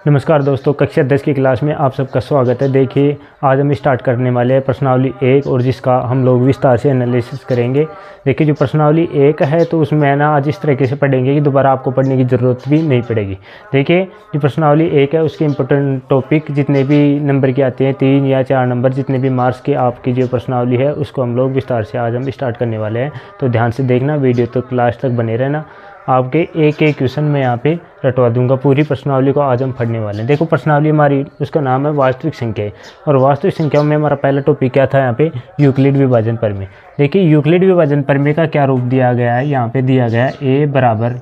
नमस्कार दोस्तों, कक्षा 10 की क्लास में आप सबका स्वागत है। देखिए, आज हम स्टार्ट करने वाले हैं प्रश्नावली 1 और जिसका हम लोग विस्तार से एनालिसिस करेंगे। देखिए, जो प्रश्नावली 1 है तो उसमें ना आज इस तरीके से पढ़ेंगे कि दोबारा आपको पढ़ने की ज़रूरत भी नहीं पड़ेगी। देखिए, जो प्रश्नावली 1 है उसके इंपॉर्टेंट टॉपिक जितने भी नंबर के आते हैं, 3 या 4 नंबर, जितने भी मार्क्स की आपकी जो प्रश्नावली है उसको हम लोग विस्तार से आज हम स्टार्ट करने वाले हैं। तो ध्यान से देखना, वीडियो तो क्लास तक बने रहना। आपके एक एक क्वेश्चन में यहाँ पे रटवा दूंगा। पूरी प्रश्नावली को आज हम पढ़ने वाले हैं। देखो, प्रश्नावली हमारी उसका नाम है वास्तविक संख्या, और वास्तविक संख्याओं में हमारा पहला टॉपिक क्या था यहाँ पे, यूक्लिड विभाजन प्रमेय। देखिए, यूक्लिड विभाजन प्रमेय का क्या रूप दिया गया है, यहाँ पे दिया गया है a बराबर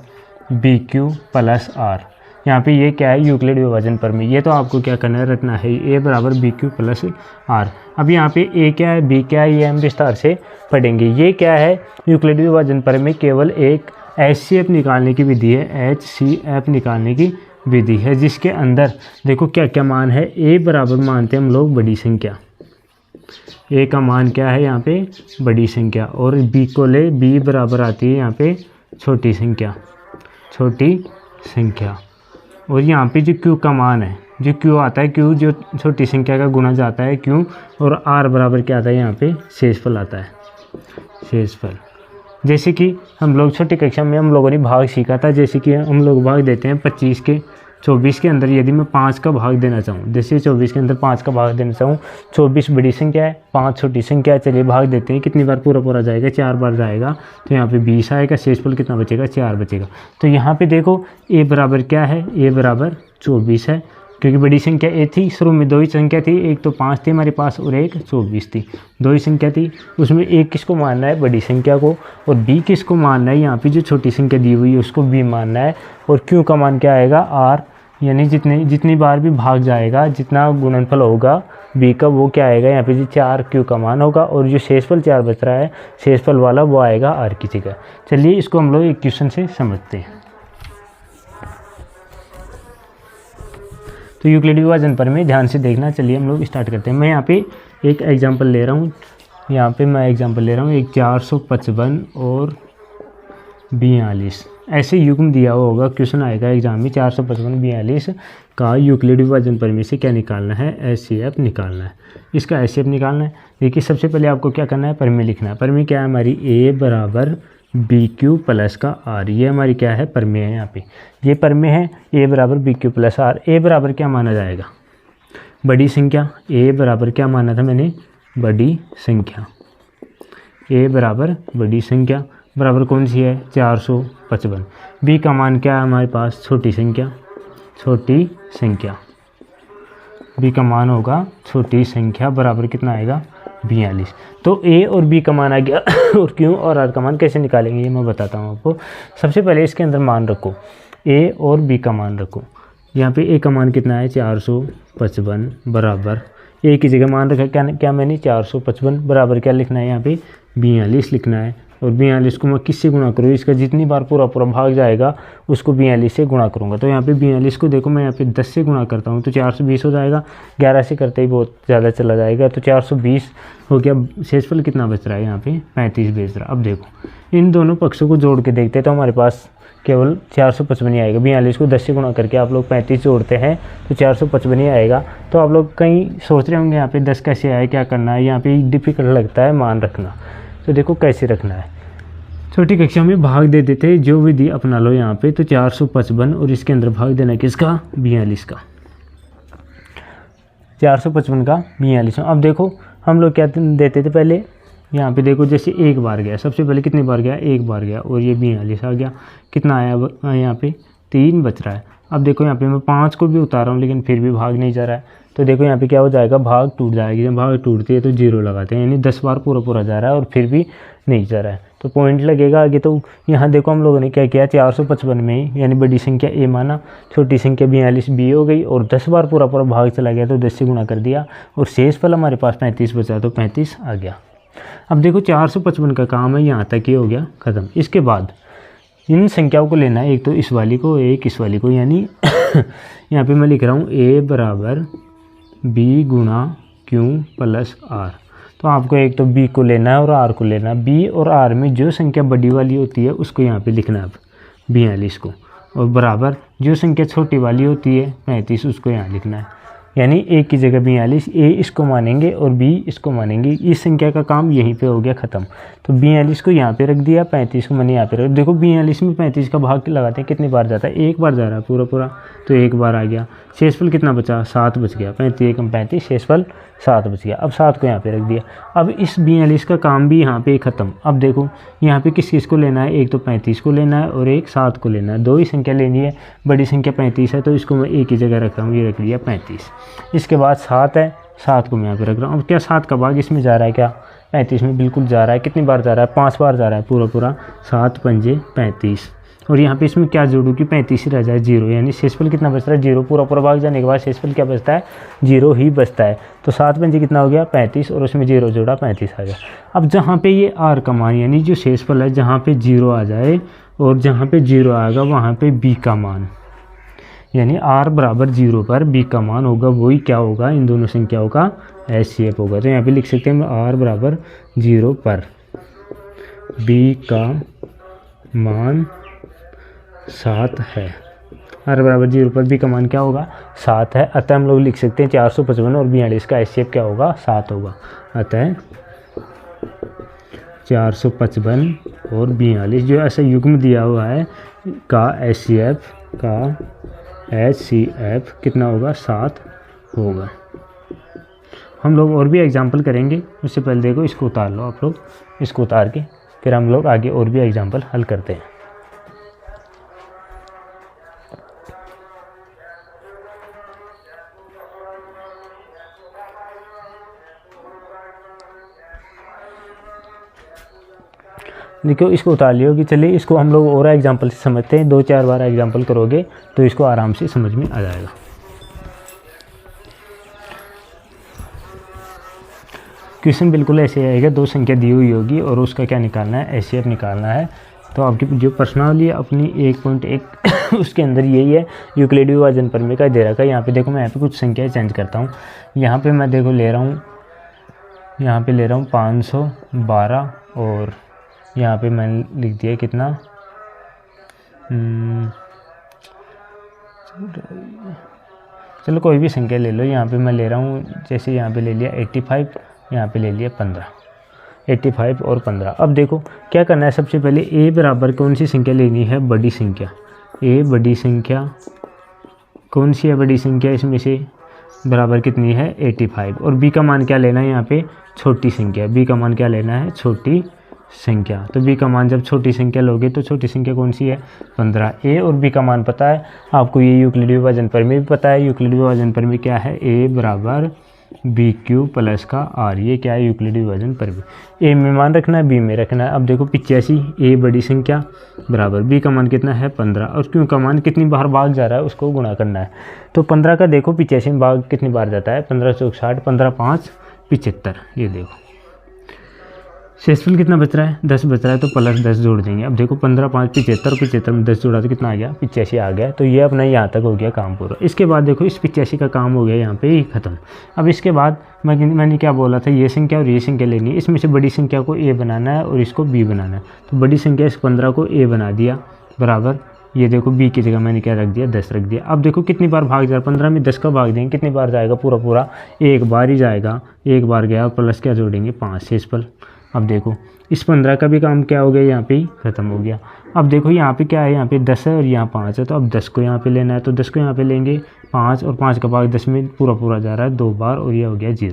बी क्यू प्लस आर। यहाँ पे ये क्या है, यूक्लिड विभाजन प्रमेय। ये तो आपको क्या करना है, रटना है, a बराबर बी क्यू प्लस आर। अब यहाँ पे a क्या है, b क्या है, ये हम विस्तार से पढ़ेंगे। ये क्या है, यूक्लिड विभाजन प्रमेय केवल एक HCF निकालने की विधि है, HCF निकालने की विधि है, जिसके अंदर देखो क्या क्या मान है। a बराबर मानते हैं हम लोग बड़ी संख्या, a का मान क्या है यहाँ पे, बड़ी संख्या, और b को ले, b बराबर आती है यहाँ पे छोटी संख्या, छोटी संख्या। और यहाँ पे जो q का मान है, जो q आता है, q जो छोटी संख्या का गुणा जाता है q, और r बराबर क्या आता है यहाँ पे, शेषफल आता है, शेषफल। जैसे कि हम लोग छोटी कक्षा में हम लोगों ने भाग सीखा था। जैसे कि हम लोग भाग देते हैं 25 के 24 के अंदर, यदि मैं 5 का भाग देना चाहूँ, जैसे 24 के अंदर 5 का भाग देना चाहूँ, 24 बड़ी संख्या है, 5 छोटी संख्या है। चलिए भाग देते हैं, कितनी बार पूरा पूरा जाएगा, 4 बार जाएगा, तो यहाँ पे 20 आएगा, शेषफल कितना बचेगा, 4 बचेगा। तो यहाँ पे देखो a बराबर क्या है, a बराबर 24 है, क्योंकि बड़ी संख्या a थी। शुरू में 2 ही संख्या थी, एक तो 5 थी हमारे पास और एक 24 थी, 2 ही संख्या थी। उसमें एक किसको मानना है, बड़ी संख्या को, और b किसको मानना है, यहाँ पे जो छोटी संख्या दी हुई है उसको b मानना है। और q का मान क्या आएगा, r, यानी जितनी बार भी भाग जाएगा, जितना गुणनफल होगा b का, वो क्या आएगा, यहाँ पे जो 4 q का मान होगा, और जो शेषफल 4 बच रहा है, शेषफल वाला, वो आएगा r की जगह। चलिए इसको हम लोग एक क्वेश्चन से समझते हैं। तो यूक्लिड विभाजन प्रमेय ध्यान से देखना। चलिए हम लोग स्टार्ट करते हैं। मैं यहाँ पे एक एग्जांपल ले रहा हूँ, यहाँ पे मैं एग्जांपल ले रहा हूँ, एक 455 और 42, ऐसे युग्म दिया हुआ होगा, क्वेश्चन आएगा एग्जाम में। 455 42 का यूक्लिड विभाजन प्रमेय से क्या निकालना है, HCF निकालना है। इसका HCF निकालना है। देखिए, सबसे पहले आपको क्या करना है, प्रमेय लिखना है। प्रमेय क्या है हमारी, a बराबर बी क्यू प्लस का आर, ये हमारी क्या है, प्रमेय है। यहाँ पे ये प्रमेय है, a बराबर b q plus r. a बराबर क्या माना जाएगा, बड़ी संख्या। a बराबर क्या माना था मैंने, बड़ी संख्या। a बराबर बड़ी संख्या बराबर कौन सी है, 455। b का मान क्या है हमारे पास, छोटी संख्या, छोटी संख्या। b का मान होगा छोटी संख्या, बराबर कितना आएगा, 42। तो a और b का मान आ गया और q और r का मान कैसे निकालेंगे ये मैं बताता हूँ आपको। सबसे पहले इसके अंदर मान रखो, a और b का मान रखो। यहाँ पे a का मान कितना है, 455, बराबर a की जगह मान रखा क्या मैंने, 455, बराबर क्या लिखना है यहाँ पे, 42 लिखना है। और 42 को मैं किससे गुणा करूँ, इसका जितनी बार पूरा पूरा भाग जाएगा उसको 42 से गुणा करूँगा। तो यहाँ पे 42 को देखो, मैं यहाँ पे 10 से गुणा करता हूँ तो 420 हो जाएगा, 11 से करते ही बहुत ज़्यादा चला जाएगा, तो 420 हो गया। शेषफल कितना बच रहा है यहाँ पे, 35 बच रहा है। अब देखो, इन दोनों पक्षों को जोड़ के देखते हैं तो हमारे पास केवल 455 ही आएगा। 42 को 10 से गुणा करके आप लोग 35 जोड़ते हैं तो 455 ही आएगा। तो आप लोग कहीं सोच रहे होंगे यहाँ पे 10 कैसे आए, क्या करना है, यहाँ पे डिफिकल्ट लगता है मान रखना। तो देखो कैसे रखना है, छोटी कक्षा में भाग दे देते, जो विधि अपना लो यहाँ पे। तो 455 और इसके अंदर भाग देना किसका, 42 का, 455 का 42। अब देखो हम लोग क्या देते थे पहले, यहाँ पे देखो जैसे एक बार गया, सबसे पहले कितनी बार गया, एक बार गया, और ये 42 आ गया। कितना आया यहाँ पे, 3 बच रहा है। अब देखो यहाँ पे मैं 5 को भी उतार रहा हूँ लेकिन फिर भी भाग नहीं जा रहा है। तो देखो यहाँ पे क्या हो जाएगा, भाग टूट जाएगी। जब भाग टूटती है तो 0 लगाते हैं, यानी 10 बार पूरा पूरा जा रहा है और फिर भी नहीं जा रहा है, तो पॉइंट लगेगा आगे। तो यहाँ देखो हम लोगों ने क्या किया, 455 में यानी बड़ी संख्या a माना, छोटी संख्या 42 b हो गई, और 10 बार पूरा पूरा भाग चला गया तो 10 से गुणा कर दिया, और शेषफल हमारे पास 35 बचा तो 35 आ गया। अब देखो 455 का काम है यहाँ तक ही हो गया ख़त्म। इसके बाद इन संख्याओं को लेना है, एक तो इस वाली को, एक इस वाली को, यानी यहाँ पे मैं लिख रहा हूँ a बराबर b गुणा q प्लस r। तो आपको एक तो b को लेना है और r को लेना है। b और r में जो संख्या बड़ी वाली होती है उसको यहाँ पे लिखना है, अब 42 को, और बराबर जो संख्या छोटी वाली होती है 35 उसको यहाँ लिखना है, यानी ए की जगह 42, ए इसको मानेंगे और बी इसको मानेंगे। इस संख्या का काम यहीं पे हो गया ख़त्म। तो 42 को यहाँ पे रख दिया, 35 को मैंने यहाँ पे रख। देखो 42 में 35 का भाग लगाते हैं, कितनी बार जाता है, एक बार जा रहा है पूरा पूरा, तो एक बार आ गया। शेषफल कितना बचा, 7 बच गया, 35 कम 35 शेषफल 7 बच गया। अब 7 को यहाँ पे रख दिया। अब इस 42 का काम भी यहाँ पे ख़त्म। अब देखो यहाँ पे किस किस को लेना है, एक तो 35 को लेना है और एक 7 को लेना है, दो ही संख्या लेनी है। बड़ी संख्या 35 है तो इसको मैं एक ही जगह रख रहा हूँ, ये रख लिया 35। इसके बाद 7 है, 7 को मैं यहाँ पे रख रहा हूँ। अब क्या 7 का भाग इसमें जा रहा है, क्या 35 में बिल्कुल जा रहा है। कितनी बार जा रहा है, 5 बार जा रहा है पूरा पूरा, 7 पंजे 35। और यहाँ पे इसमें क्या जोड़ूँ कि 35 ही रह जाए, 0, यानी शेषफल कितना बचता है, 0। पूरा पूरा भाग जाने के बाद शेषफल क्या बचता है, 0 ही बचता है। तो 7 पंजे कितना हो गया, 35, और उसमें 0 जोड़ा 35 आ गया। अब जहाँ पे ये आर का मान यानी जो शेषफल है जहाँ पे 0 आ जाए और जहाँ पे 0 आएगा वहाँ पे बी का मान, यानी r बराबर 0 पर b का मान होगा, वही क्या होगा, इन दोनों संख्याओं का HCF होगा। तो यहाँ पे लिख सकते हैं r बराबर 0 पर b का मान 7 है। r बराबर 0 पर b का मान क्या होगा, 7 है। अतः हम लोग लिख सकते हैं 455 और 42 का HCF क्या होगा, 7 होगा। अतः 455 और 42 जो ऐसा युग्म दिया हुआ है का HCF कितना होगा, 7 होगा। हम लोग और भी एग्जाम्पल करेंगे, उससे पहले देखो इसको उतार लो आप लोग, इसको उतार के फिर हम लोग आगे और भी एग्जाम्पल हल करते हैं। देखो इसको उतार लियो कि चलिए इसको हम लोग और एग्जाम्पल से समझते हैं। 2-4 बार एग्जाम्पल करोगे तो इसको आराम से समझ में आ जाएगा। क्वेश्चन बिल्कुल ऐसे आएगा, दो संख्या दी हुई होगी और उसका क्या निकालना है, HCF निकालना है। तो आपकी जो प्रश्नावली अपनी 1.1 उसके अंदर यही है, यूक्लिडी विभाजन प्रमेय का दे रखा है। यहाँ पे देखो मैं यहाँ पे कुछ संख्याएं चेंज करता हूँ। यहाँ पे मैं देखो ले रहा हूँ, यहाँ पे ले रहा हूँ 512 और यहाँ पे मैंने लिख दिया कितना, चलो कोई भी संख्या ले लो। यहाँ पे मैं ले रहा हूँ, जैसे यहाँ पे ले लिया 85, यहाँ पे ले लिया 15, 85 और 15। अब देखो क्या करना है, सबसे पहले a बराबर कौन सी संख्या लेनी है, बड़ी संख्या। a बड़ी संख्या कौन सी है, बड़ी संख्या इसमें से बराबर कितनी है, 85। और b का मान क्या लेना है, यहाँ पे छोटी संख्या। b का मान क्या लेना है, छोटी संख्या। तो b का मान जब छोटी संख्या लोगे तो छोटी संख्या कौन सी है, 15। a और b का मान पता है आपको, ये यूक्लिडी विभाजन प्रमेय भी पता है। यूक्लिडी विभाजन प्रमेय क्या है, a बराबर BQ प्लस का r, ये क्या है, यूक्लिडी विभाजन प्रमेय। a में मान रखना है, b में रखना है। अब देखो 85, a बड़ी संख्या बराबर b का मान कितना है, 15, और q का मान कितनी बार भाग जा रहा है उसको गुणा करना है। तो 15 का देखो 85 में भाग कितनी बार जाता है, 15 चौक 60, 15 5 75। ये देखो शेषफल कितना बच रहा है, 10 बच रहा है, तो प्लस 10 जोड़ देंगे। अब देखो 15 5 75, 75 में 10 जोड़ा तो कितना आ गया, 85 आ गया। तो ये अपना यहाँ तक हो गया काम पूरा। इसके बाद देखो इस 85 का काम हो गया यहाँ पे ही ख़त्म। अब इसके बाद मैंने क्या बोला था, ये संख्या और ये संख्या लेनी है। इसमें से बड़ी संख्या को a बनाना है और इसको b बनाना है। तो बड़ी संख्या इस 15 को a बना दिया बराबर, ये देखो b की जगह मैंने क्या रख दिया, 10 रख दिया। अब देखो कितनी बार भाग जा रहा है, 15 में 10 का भाग देंगे कितनी बार जाएगा, पूरा पूरा एक बार ही जाएगा। एक बार गया और प्लस क्या जोड़ेंगे, 5 शेषफल। अब देखो इस 15 का भी काम क्या हो गया, यहाँ पे ही ख़त्म हो गया। अब देखो यहाँ पे क्या है, यहाँ पे 10 है और यहाँ 5 है। तो अब 10 को यहाँ पे लेना है, तो 10 को यहाँ पे लेंगे, 5 और 5 का भाग 10 में पूरा पूरा जा रहा है 2 बार, और ये हो गया 0।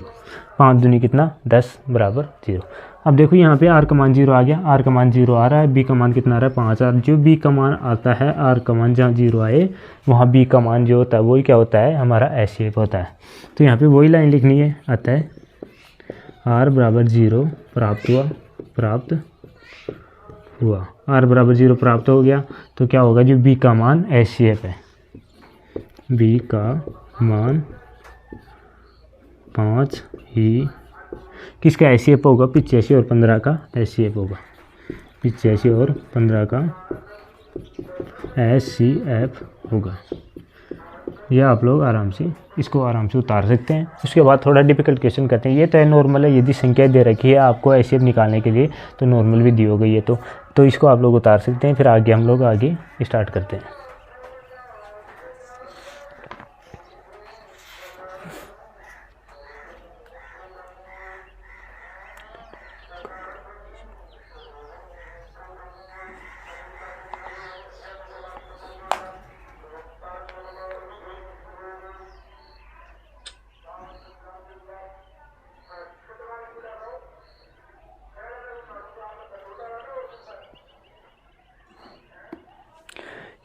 5 दूनी कितना, 10 बराबर 0। अब देखो यहाँ पे r का मान 0 आ गया, r का मान 0 आ रहा है, b का मान कितना आ रहा है, 5। और जो b का मान आता है, r का मान जहाँ 0 आए वहाँ b का मान जो होता है वही क्या होता है, हमारा HCF होता है। तो यहाँ पे वही लाइन लिखनी है, अतः r बराबर 0 प्राप्त हुआ। r बराबर 0 प्राप्त हो गया तो क्या होगा, जो b का मान HCF है, b का मान 5 ही किसका HCF होगा, 85 और 15 का HCF होगा। 85 और 15 का HCF होगा। यह आप लोग आराम से इसको आराम से उतार सकते हैं। उसके बाद थोड़ा डिफिकल्ट क्वेश्चन करते हैं। ये तो नॉर्मल है, यदि संख्या दे रखी है आपको HCF निकालने के लिए तो नॉर्मल भी दी हो गई है, तो इसको आप लोग उतार सकते हैं। फिर आगे हम लोग आगे स्टार्ट करते हैं।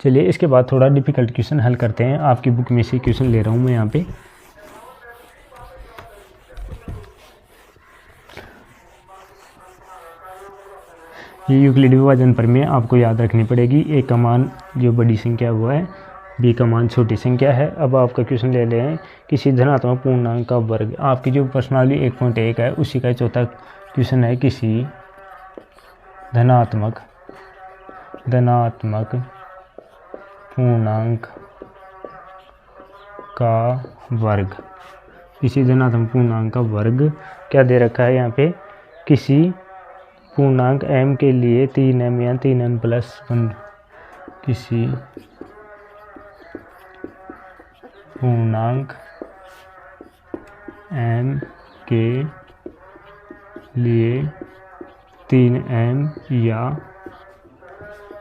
चलिए इसके बाद थोड़ा डिफ़िकल्ट क्वेश्चन हल करते हैं। आपकी बुक में से क्वेश्चन ले रहा हूँ मैं यहाँ पे। ये यूक्लिडी विभाजन प्रमेय आपको याद रखनी पड़ेगी। ए का मान जो बड़ी संख्या हुआ है, बी का मान छोटी संख्या है। अब आपका क्वेश्चन ले रहे हैं किसी धनात्मक पूर्णांक का वर्ग। आपकी जो प्रश्नावली 1.1 है उसी का चौथा क्वेश्चन है, किसी धनात्मक पूर्णांक का वर्ग। किसी धनात्मक पूर्णांक का वर्ग क्या दे रखा है यहाँ पे, किसी पूर्णांक m के लिए 3m या 3m प्लस 1, किसी पूर्णांक m के लिए 3m या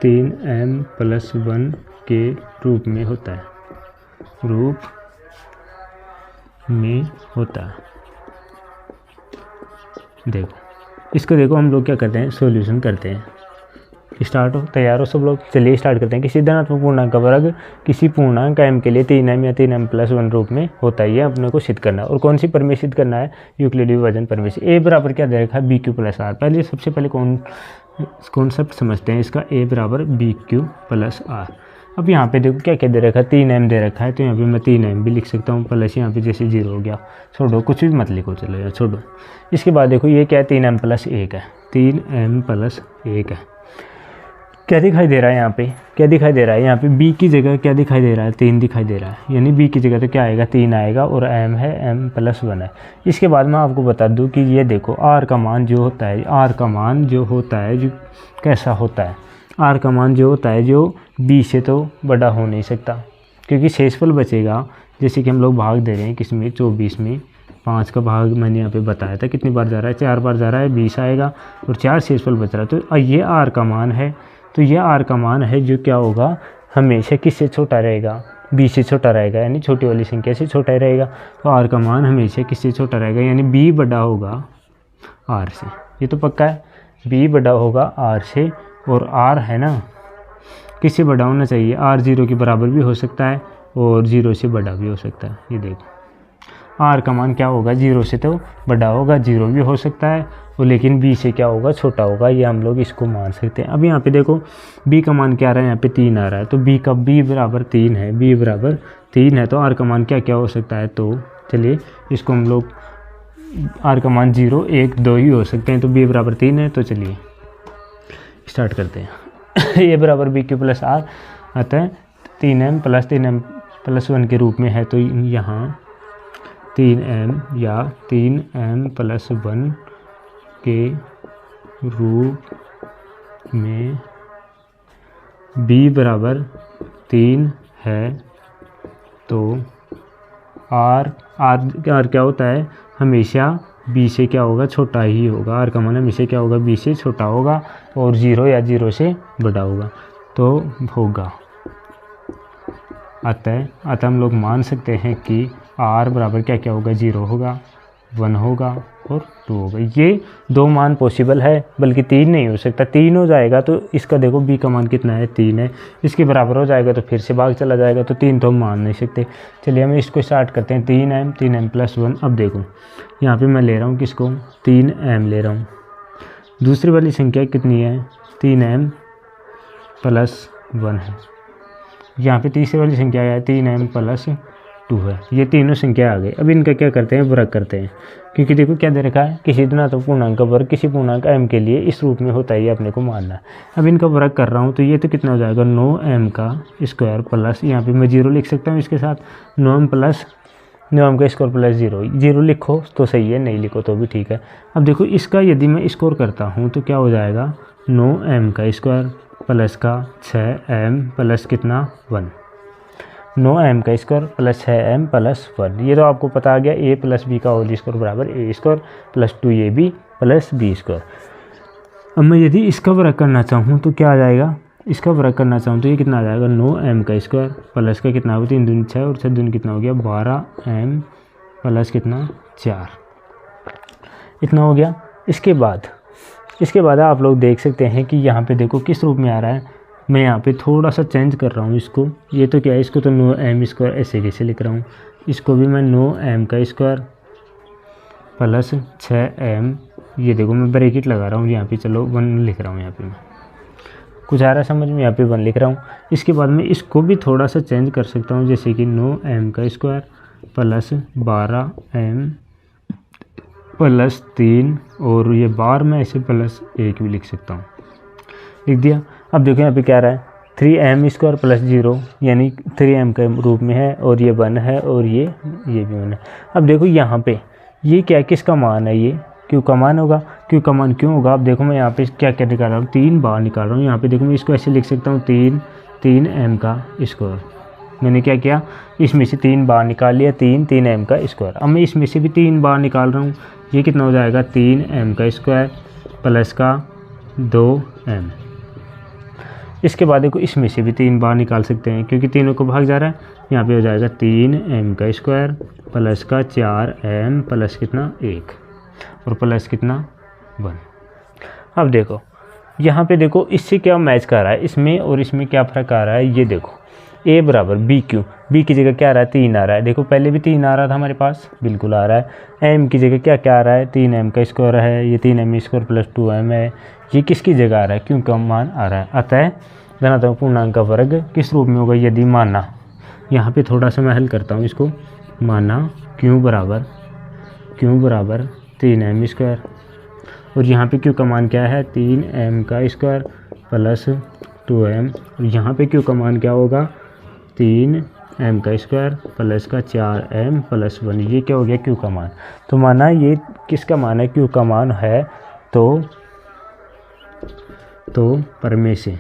3m प्लस 1 के रूप में होता है, देखो इसको देखो हम लोग क्या करते हैं, सॉल्यूशन करते हैं। स्टार्ट हो, तैयार हो सब लोग? चलिए स्टार्ट करते हैं। किसी धनात्मक पूर्णांक का वर्ग किसी पूर्णांक m के लिए 3m या 3m प्लस 1 रूप में होता है, ये अपने को सिद्ध करना है। और कौन सी प्रमेय सिद्ध करना है, यूक्लिडी विभाजन प्रमेय से। a बराबर क्या दे रखा है, bq प्लस r। पहले सबसे पहले कॉन्सेप्ट समझते हैं इसका, a बराबर bq प्लस r। अब यहाँ पे देखो क्या क्या दे रखा है, 3m दे रखा है, तो यहाँ पे मैं 3m भी लिख सकता हूँ, प्लस यहाँ पे जैसे 0 हो गया, छोड़ो कुछ भी मत लिखो, चलो यार छोड़ो। इसके बाद देखो ये क्या है, 3m प्लस 1 है, 3m प्लस 1 है। क्या दिखाई दे रहा है यहाँ पे, क्या दिखाई दे रहा है यहाँ पे, b की जगह क्या दिखाई दे रहा है, 3 दिखाई दे रहा है, यानी b की जगह तो क्या आएगा, 3 आएगा, और m है, m प्लस 1 है। इसके बाद मैं आपको बता दूं कि ये देखो r का मान जो होता है, जो कैसा होता है, r का मान जो होता है जो b से तो बड़ा हो नहीं सकता, क्योंकि शेषफल बचेगा। जैसे कि हम लोग भाग दे रहे हैं किसमें, 24 में, 5 का भाग मैंने यहाँ पे बताया था कितनी बार जा रहा है, 4 बार जा रहा है, 20 आएगा, और 4 शेषफल बच रहा है। तो ये r का मान है, तो ये r का मान है जो क्या होगा, हमेशा किससे छोटा रहेगा, b से छोटा रहेगा, यानी छोटी वाली संख्या से छोटा ही रहेगा। तो r का मान हमेशा किससे छोटा रहेगा, यानी b बड़ा होगा r से, ये तो पक्का है, b बड़ा होगा r से। और r है ना, किससे बड़ा होना चाहिए, r 0 के बराबर भी हो सकता है और 0 से बड़ा भी हो सकता है। ये देखो r का मान क्या होगा, 0 से तो बड़ा होगा, 0 भी हो सकता है, और लेकिन b से क्या होगा, छोटा होगा, ये हम लोग इसको मान सकते हैं। अब यहाँ पे देखो b का मान क्या आ रहा है, यहाँ पे 3 आ रहा है, तो b बराबर 3 है, b बराबर 3 है, तो r का मान क्या क्या हो सकता है। तो चलिए इसको हम लोग, r का मान 0, 1, 2 ही हो सकते हैं, तो b बराबर 3 है। तो चलिए स्टार्ट करते हैं। ये बराबर bq प्लस r आता है 3m प्लस 1 के रूप में है, तो यहाँ 3m या 3m प्लस 1 के रूप में b बराबर 3 है, तो r क्या होता है, हमेशा b से क्या होगा, छोटा ही होगा, r का मान हमेशा क्या होगा, b से छोटा होगा, और 0 या 0 से बड़ा होगा, तो होगा। अतः हम लोग मान सकते हैं कि r बराबर क्या क्या होगा, 0 होगा, 1 होगा और 2 होगा। ये 2 मान पॉसिबल है, बल्कि 3 नहीं हो सकता, 3 हो जाएगा तो इसका देखो b का मान कितना है, 3 है, इसके बराबर हो जाएगा तो फिर से भाग चला जाएगा, तो 3 तो हम मान नहीं सकते। चलिए हम इसको स्टार्ट करते हैं, 3m प्लस 1। अब देखो यहाँ पे मैं ले रहा हूँ किसको, 3m ले रहा हूँ, दूसरी वाली संख्या कितनी है, 3m प्लस 1 है, यहाँ पे तीसरी वाली संख्या है 3m प्लस 2 है, ये तीनों संख्या आ गई। अब इनका क्या करते हैं, वर्ग करते हैं, क्योंकि देखो क्या दे रखा है, किसी धनात्मक पूर्णांक का वर्ग किसी पूर्णांक m के लिए इस रूप में होता है, ये अपने को मानना है। अब इनका वर्ग कर रहा हूँ, तो ये तो कितना हो जाएगा, 9m का स्क्वायर प्लस, यहाँ पे मैं 0 लिख सकता हूँ इसके साथ, 9m का स्क्वायर प्लस 0 लिखो तो सही है, नहीं लिखो तो भी ठीक है। अब देखो इसका यदि मैं स्कोर करता हूँ तो क्या हो जाएगा, 9m का स्क्वायर प्लस का 6m प्लस कितना 1, 9m का स्क्वायर प्लस 6m प्लस 1। ये तो आपको पता आ गया, a प्लस b का होल स्क्वायर बराबर a square plus 2ab plus b square. अब मैं यदि इसका वर्ग करना चाहूँ तो क्या आ जाएगा, इसका वर्ग करना चाहूँ तो ये कितना आ जाएगा, 9m का स्क्वायर प्लस का कितना होगा, 3 दूनी 6 और 6 दूनी कितना हो गया, 12m प्लस कितना 4, इतना हो गया। इसके बाद आप लोग देख सकते हैं कि यहाँ पे देखो किस रूप में आ रहा है, मैं यहाँ पे थोड़ा सा चेंज कर रहा हूँ इसको। ये तो क्या है, इसको तो 9m² ऐसे कैसे लिख रहा हूँ, इसको भी मैं 9m² प्लस 6m, ये देखो मैं ब्रैकेट लगा रहा हूँ यहाँ पे, चलो 1 लिख रहा हूँ यहाँ पे, मैं कुछ आ रहा है समझ में, यहाँ पे 1 लिख रहा हूँ। इसके बाद में इसको भी थोड़ा सा चेंज कर सकता हूँ, जैसे कि 9m² प्लस 12m प्लस 3, और ये बार में ऐसे प्लस 1 भी लिख सकता हूँ, लिख दिया। अब देखो यहाँ पे क्या रहा है, 3m² प्लस 0 यानी 3m के रूप में है, और ये 1 है, और ये भी 1 है। अब देखो यहाँ पे ये क्या, किसका मान है, ये क्यू का मान होगा। क्यू का मान क्यों होगा, अब देखो मैं यहाँ पे क्या क्या निकाल रहा हूँ, 3 बार निकाल रहा हूँ। यहाँ पे देखो मैं इसको ऐसे लिख सकता हूँ 3m²। मैंने क्या किया, इसमें से 3 बार निकाल लिया, 3m²। अब मैं इसमें से भी 3 बार निकाल रहा हूँ, ये कितना हो जाएगा 3m² प्लस का 2m। इसके बाद देखो इसमें से भी 3 बार निकाल सकते हैं, क्योंकि तीनों को भाग जा रहा है। यहाँ पे हो जाएगा 3m² प्लस का 4m प्लस कितना 1, और प्लस कितना 1। अब देखो यहाँ पे देखो इससे क्या मैच कर रहा है, इसमें और इसमें क्या फ़र्क आ रहा है, ये देखो a बराबर bq, b की जगह क्या आ रहा है 3 आ रहा है। देखो पहले भी 3 आ रहा था हमारे पास, बिल्कुल आ रहा है। m की जगह क्या क्या आ रहा है, 3m² है, ये 3m² प्लस 2m है। ये किसकी जगह आ रहा है, क्यों का मान आ रहा है। अतः धनात्मक पूर्णांक का वर्ग किस रूप में होगा, यदि माना, यहाँ पे थोड़ा सा मैं हल करता हूँ इसको, माना q बराबर 3m², और यहाँ पे q का मान क्या है 3m² प्लस 2m, और यहाँ पे q का मान क्या होगा 3m² प्लस का 4m प्लस 1। ये क्या हो गया q का मान। तो माना ये किसका मान है, q का मान है, तो प्रमेय से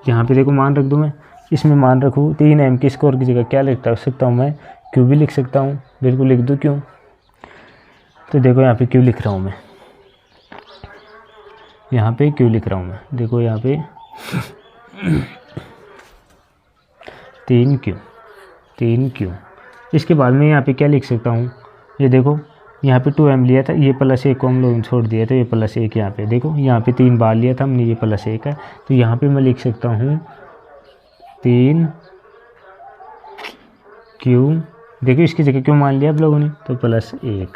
यहाँ पे देखो मान रख दूँ मैं, इसमें मान रखूँ 3m² की जगह क्या लिख सकता हूँ मैं, q भी लिख सकता हूँ, बिल्कुल लिख दूँ क्यों। तो देखो यहाँ पे q लिख रहा हूँ मैं, यहाँ पे q लिख रहा हूँ मैं, देखो यहाँ पे 3q। इसके बाद में यहाँ पे क्या लिख सकता हूँ, ये देखो यहाँ पे 2m लिया था, ये प्लस 1 को हम लोगों ने छोड़ दिया, तो ये प्लस 1 यहाँ पे देखो, यहाँ पे 3 बार लिया था हमने, ये प्लस 1 है, तो यहाँ पे मैं लिख सकता हूँ 3q। देखो इसकी जगह क्यों मान लिया आप लोगों ने, तो प्लस 1।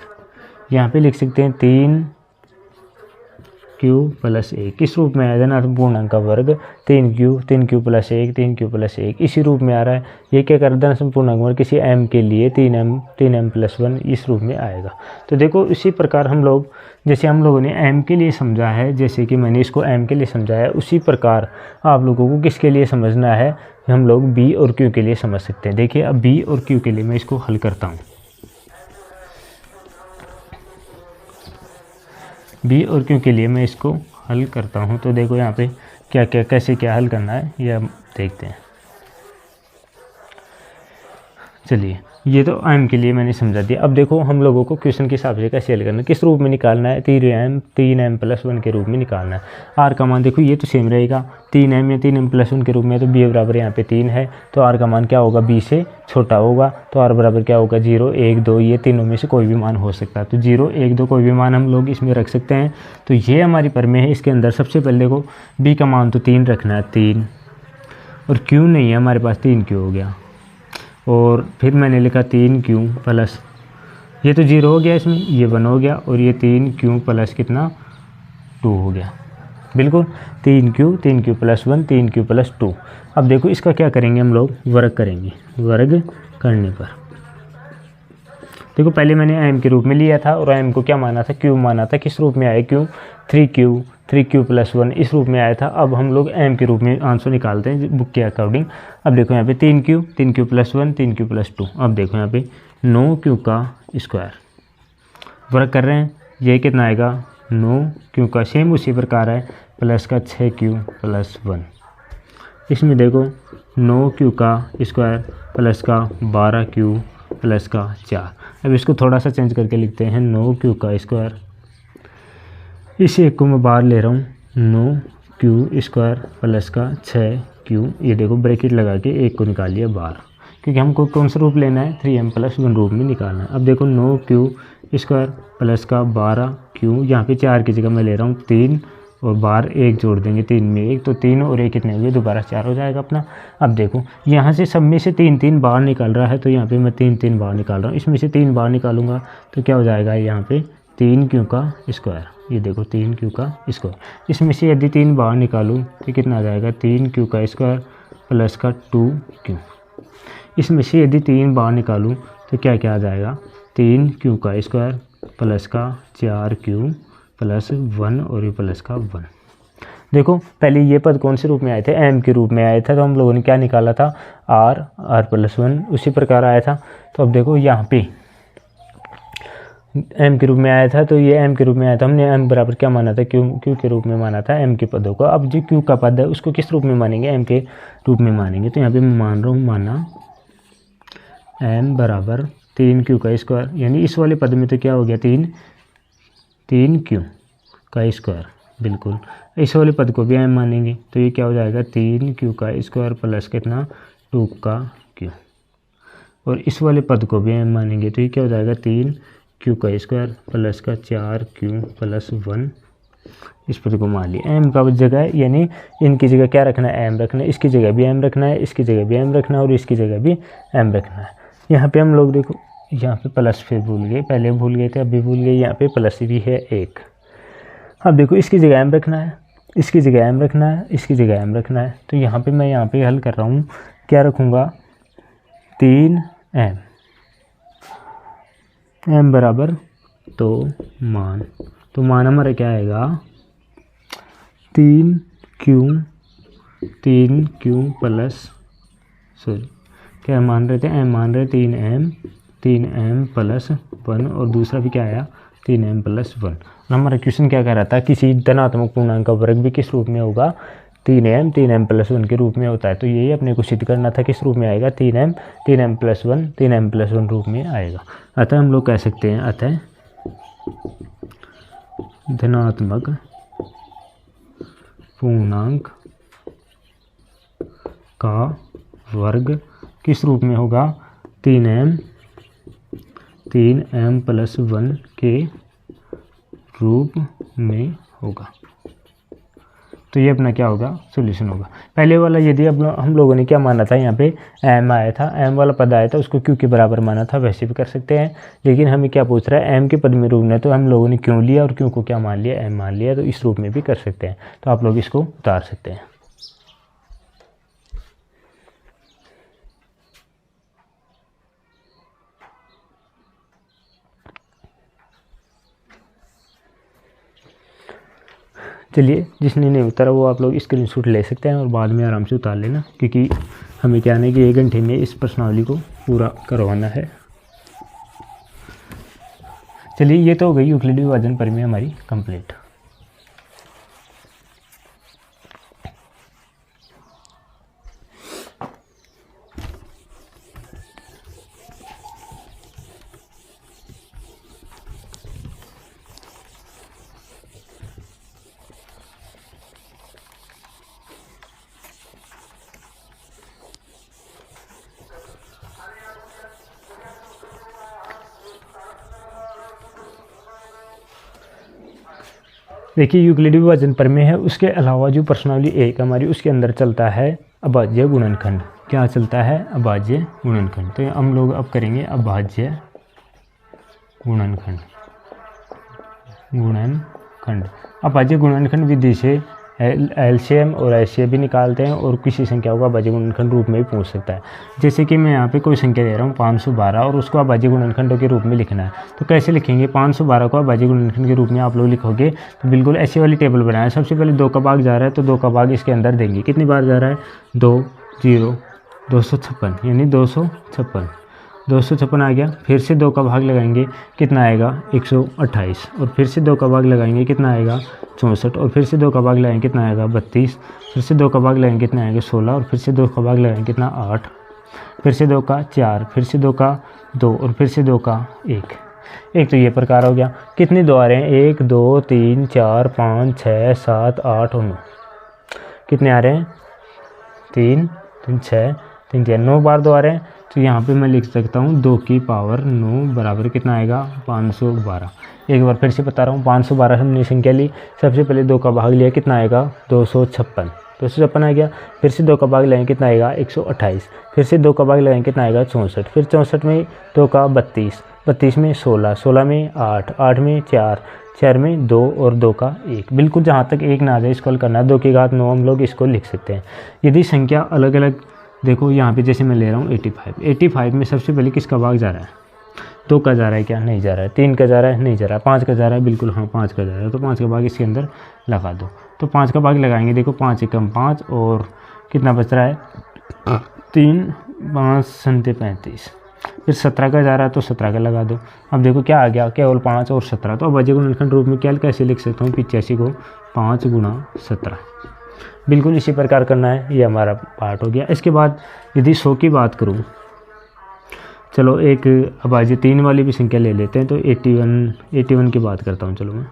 यहाँ पे लिख सकते हैं 3q प्लस 1, किस रूप में आया धनात्मक पूर्णांक का वर्ग 3q प्लस 1, 3q प्लस 1 इसी रूप में आ रहा है। ये क्या कर रहा है, धनात्मक पूर्णांक वर्ग किसी m के लिए 3m प्लस 1 इस रूप में आएगा। तो देखो इसी प्रकार हम लोग, जैसे हम लोगों ने m के लिए समझा है, जैसे कि मैंने इसको m के लिए समझाया, उसी प्रकार आप लोगों को किसके लिए समझना है, हम लोग b और q के लिए समझ सकते हैं। देखिए अब b और q के लिए मैं इसको हल करता हूँ, b और q के लिए मैं इसको हल करता हूँ। तो देखो यहाँ पे क्या क्या कैसे क्या हल करना है ये हम देखते हैं। चलिए ये तो m के लिए मैंने समझा दिया। अब देखो हम लोगों को क्वेश्चन के हिसाब से कैसे हल करना है, किस रूप में निकालना है, 3m प्लस 1 के रूप में निकालना है। r का मान देखो ये तो सेम रहेगा, 3m या 3m प्लस 1 के रूप में, तो b बराबर यहाँ पे 3 है, तो r का मान क्या होगा, b से छोटा होगा, तो r बराबर क्या होगा 0, 1, 2, ये तीनों में से कोई भी मान हो सकता है। तो 0, 1, 2 कोई भी मान हम लोग इसमें रख सकते हैं। तो ये हमारी प्रमेय है। इसके अंदर सबसे पहले देखो b का मान तो 3 रखना है, 3, और q नहीं है हमारे पास, 3q हो गया, और फिर मैंने लिखा 3q प्लस, ये तो 0 हो गया, इसमें ये 1 हो गया, और ये 3q प्लस कितना 2 हो गया, बिल्कुल 3q प्लस 1, 3q प्लस 2। अब देखो इसका क्या करेंगे हम लोग, वर्ग करेंगे। वर्ग करने पर देखो पहले मैंने m के रूप में लिया था, और m को क्या माना था, q माना था। किस रूप में आया q, 3q प्लस 1 इस रूप में आया था। अब हम लोग m के रूप में आंसर निकालते हैं बुक के अकॉर्डिंग। अब देखो यहाँ पे 3q प्लस 1, 3q प्लस 2। अब देखो यहाँ पे 9q का स्क्वायर वर्ग कर रहे हैं, ये कितना आएगा 9q का, सेम उसी प्रकार है, प्लस का 6q प्लस 1। इसमें देखो 9q का स्क्वायर प्लस का 12q प्लस का 4। अब इसको थोड़ा सा चेंज करके लिखते हैं 9q का स्क्वायर, इस एक को मैं बाहर ले रहा हूँ, 9q स्क्वायर प्लस का 6q, ये देखो ब्रैकेट लगा के एक को निकाल लिया बाहर, क्योंकि हमको कौन सा रूप लेना है, 3m प्लस 1 रूप में निकालना है। अब देखो 9q स्क्वायर प्लस का 12q, यहाँ पे 4 की जगह मैं ले रहा हूँ 3, और बाहर 1 जोड़ देंगे, 3 में 1 तो 3 और 1 कितने हो गए, दोबारा 4 हो जाएगा अपना। अब देखो यहाँ से सब में से 3 3 बाहर निकल रहा है, तो यहाँ पे मैं 3 3 बाहर निकाल रहा हूँ, इसमें से 3 बाहर निकालूंगा तो क्या हो जाएगा यहाँ पे 3q का स्क्वायर। ये देखो 3q का स्क्वायर, इसमें से यदि 3 बाहर निकालूँ तो कितना आ जाएगा 3q का स्क्वायर प्लस का 2q। इसमें से यदि 3 बाहर निकालूँ तो क्या क्या आ जाएगा 3q का स्क्वायर प्लस का 4q प्लस 1 और ये प्लस का 1। देखो पहले ये पद कौन से रूप में आए थे, m के रूप में आया था, तो हम लोगों ने क्या निकाला था r प्लस 1, उसी प्रकार आया था। तो अब देखो यहाँ पे m के रूप में आया था, तो ये m के रूप में आया था, हमने m बराबर क्या माना था, q के रूप में माना था m के पदों को। अब जो q का पद है उसको किस रूप में मानेंगे, m के रूप में मानेंगे। तो यहाँ पे मैं मान रहा हूँ माना m बराबर 3q का स्क्वायर, यानी इस वाले पद में तो क्या हो गया 3q का स्क्वायर, बिल्कुल इस वाले पद को भी m मानेंगे तो ये क्या हो जाएगा 3q का स्क्वायर प्लस कितना 2 का q, और इस वाले पद को भी m मानेंगे तो ये क्या हो जाएगा 3q का स्क्वायर प्लस का 4q प्लस 1। इस पद को मान लिया, m का जगह यानी इनकी जगह क्या रखना है m रखना है, इसकी जगह भी m रखना है, इसकी जगह भी m रखना है और इसकी जगह भी m रखना है। यहाँ पे हम लोग देखो यहाँ पे प्लस फिर भूल गए, पहले भूल गए थे अभी भूल गए, यहाँ पे प्लस भी है 1। अब देखो इसकी जगह m रखना है, इसकी जगह m रखना है, इसकी जगह m रखना है। तो यहाँ पे मैं यहाँ पे हल कर रहा हूँ, क्या रखूँगा 3m, m बराबर तो मान हमारा क्या आएगा 3q प्लस क्या मान रहे थे m मान रहे 3m प्लस 1 और दूसरा भी क्या आया 3m प्लस 1। और हमारा क्वेश्चन क्या कह रहा था, किसी धनात्मक पूर्णांक का वर्ग भी किस रूप में होगा 3m प्लस 1 के रूप में होता है। तो यही अपने को सिद्ध करना था, किस रूप में आएगा 3m प्लस 1 रूप में आएगा। अतः हम लोग कह सकते हैं अतः धनात्मक पूर्णांक का वर्ग किस रूप में होगा 3m प्लस 1 के रूप में होगा। तो ये अपना क्या होगा सॉल्यूशन होगा। पहले वाला यदि अब हम लोगों ने क्या माना था, यहाँ पे m आया था, m वाला पद आया था, उसको q के बराबर माना था, वैसे भी कर सकते हैं। लेकिन हमें क्या पूछ रहा है m के पद में रूप में, तो हम लोगों ने क्यों लिया और q को क्या मान लिया m मान लिया, तो इस रूप में भी कर सकते हैं। तो आप लोग इसको उतार सकते हैं। चलिए जिसने नहीं उतारा वो आप लोग स्क्रीनशॉट ले सकते हैं और बाद में आराम से उतार लेना, क्योंकि हमें क्या है कि 1 घंटे में इस प्रश्नावली को पूरा करवाना है। चलिए ये तो हो गई यूक्लिडी विभाजन प्रमेय हमारी कंप्लीट। देखिए यूक्लिडी विभाजन प्रमेय है, उसके अलावा जो प्रश्नावली 1 हमारी उसके अंदर चलता है अभाज्य गुणनखंड। क्या चलता है अभाज्य गुणनखंड। तो हम लोग अब करेंगे अभाज्य गुणनखंड। अभाज्य गुणनखंड विधि से एलसीएम और एचसीएफ भी निकालते हैं और किसी संख्या को अभाज्य गुणनखंड रूप में भी पूछ सकता है। जैसे कि मैं यहाँ पे कोई संख्या दे रहा हूँ 512 और उसको अभाज्य गुणनखंड के रूप में लिखना है। तो कैसे लिखेंगे, 512 को अभाज्य गुणनखंड के रूप में आप लोग लिखोगे तो बिल्कुल ऐसी वाली टेबल बनाए। सबसे पहले 2 का भाग जा रहा है तो 2 का भाग इसके अंदर देंगे। कितनी बार जा रहा है 2 0 256 यानी 256 आ गया। फिर से 2 का भाग लगाएंगे कितना आएगा 128 और फिर से 2 का भाग लगाएंगे कितना आएगा 64 और फिर से 2 का भाग लगाएंगे कितना आएगा 32, फिर से 2 का भाग लगाएंगे कितना आएगा 16 और फिर से 2 का भाग लगाएंगे कितना 8, फिर से 2 का 4, फिर से 2 का 2 और फिर से 2 का 1। तो ये प्रकार हो गया। कितने 2 आ रहे हैं 1 2 3 4 5 6 7 8 और 9। कितने आ रहे हैं 3 3 6 3 4 9 बार 2 आ रहे हैं। तो यहाँ पे मैं लिख सकता हूँ 2 की पावर 9 बराबर कितना आएगा 512। एक बार फिर से बता रहा हूँ, 512 हमने संख्या ली, सबसे पहले 2 का भाग लिया, कितना आएगा 256, 256 आ गया। फिर से 2 का भाग लगाएंगे, कितना आएगा 128। फिर से 2 का भाग लगाएंगे, कितना आएगा 64। फिर 64 में 2 का 32, 32 में 16, 16 में 8, 8 में 4, 4 में 2 और 2 का 1। बिल्कुल जहाँ तक 1 ना आ जाए इसको हल करना है। 2 की घात 9 हम लोग इसको लिख सकते हैं। यदि संख्या अलग अलग, देखो यहाँ पे जैसे मैं ले रहा हूँ 85, 85 में सबसे पहले किसका भाग जा रहा है, 2 का जा रहा है क्या, नहीं जा रहा है। 3 का जा रहा है, नहीं जा रहा है। 5 का जा रहा है, बिल्कुल हाँ 5 का जा रहा है। तो 5 का भाग इसके अंदर लगा दो। तो 5 का भाग लगाएंगे, देखो 5 एकम 5 और कितना बच रहा है 3, 5 संते 35। फिर 17 का जा रहा है तो 17 का लगा दो। अब देखो क्या आ गया, केवल 5 और 17। तो अब अजय गुणनखंड रूप में क्या कैसे लिख सकता हूँ, 85 को 5 गुणा 17। बिल्कुल इसी प्रकार करना है, ये हमारा पार्ट हो गया। इसके बाद यदि 100 की बात करूँ, चलो एक अभाज्य 3 वाली भी संख्या ले लेते हैं। तो 81 की बात करता हूँ। चलो मैं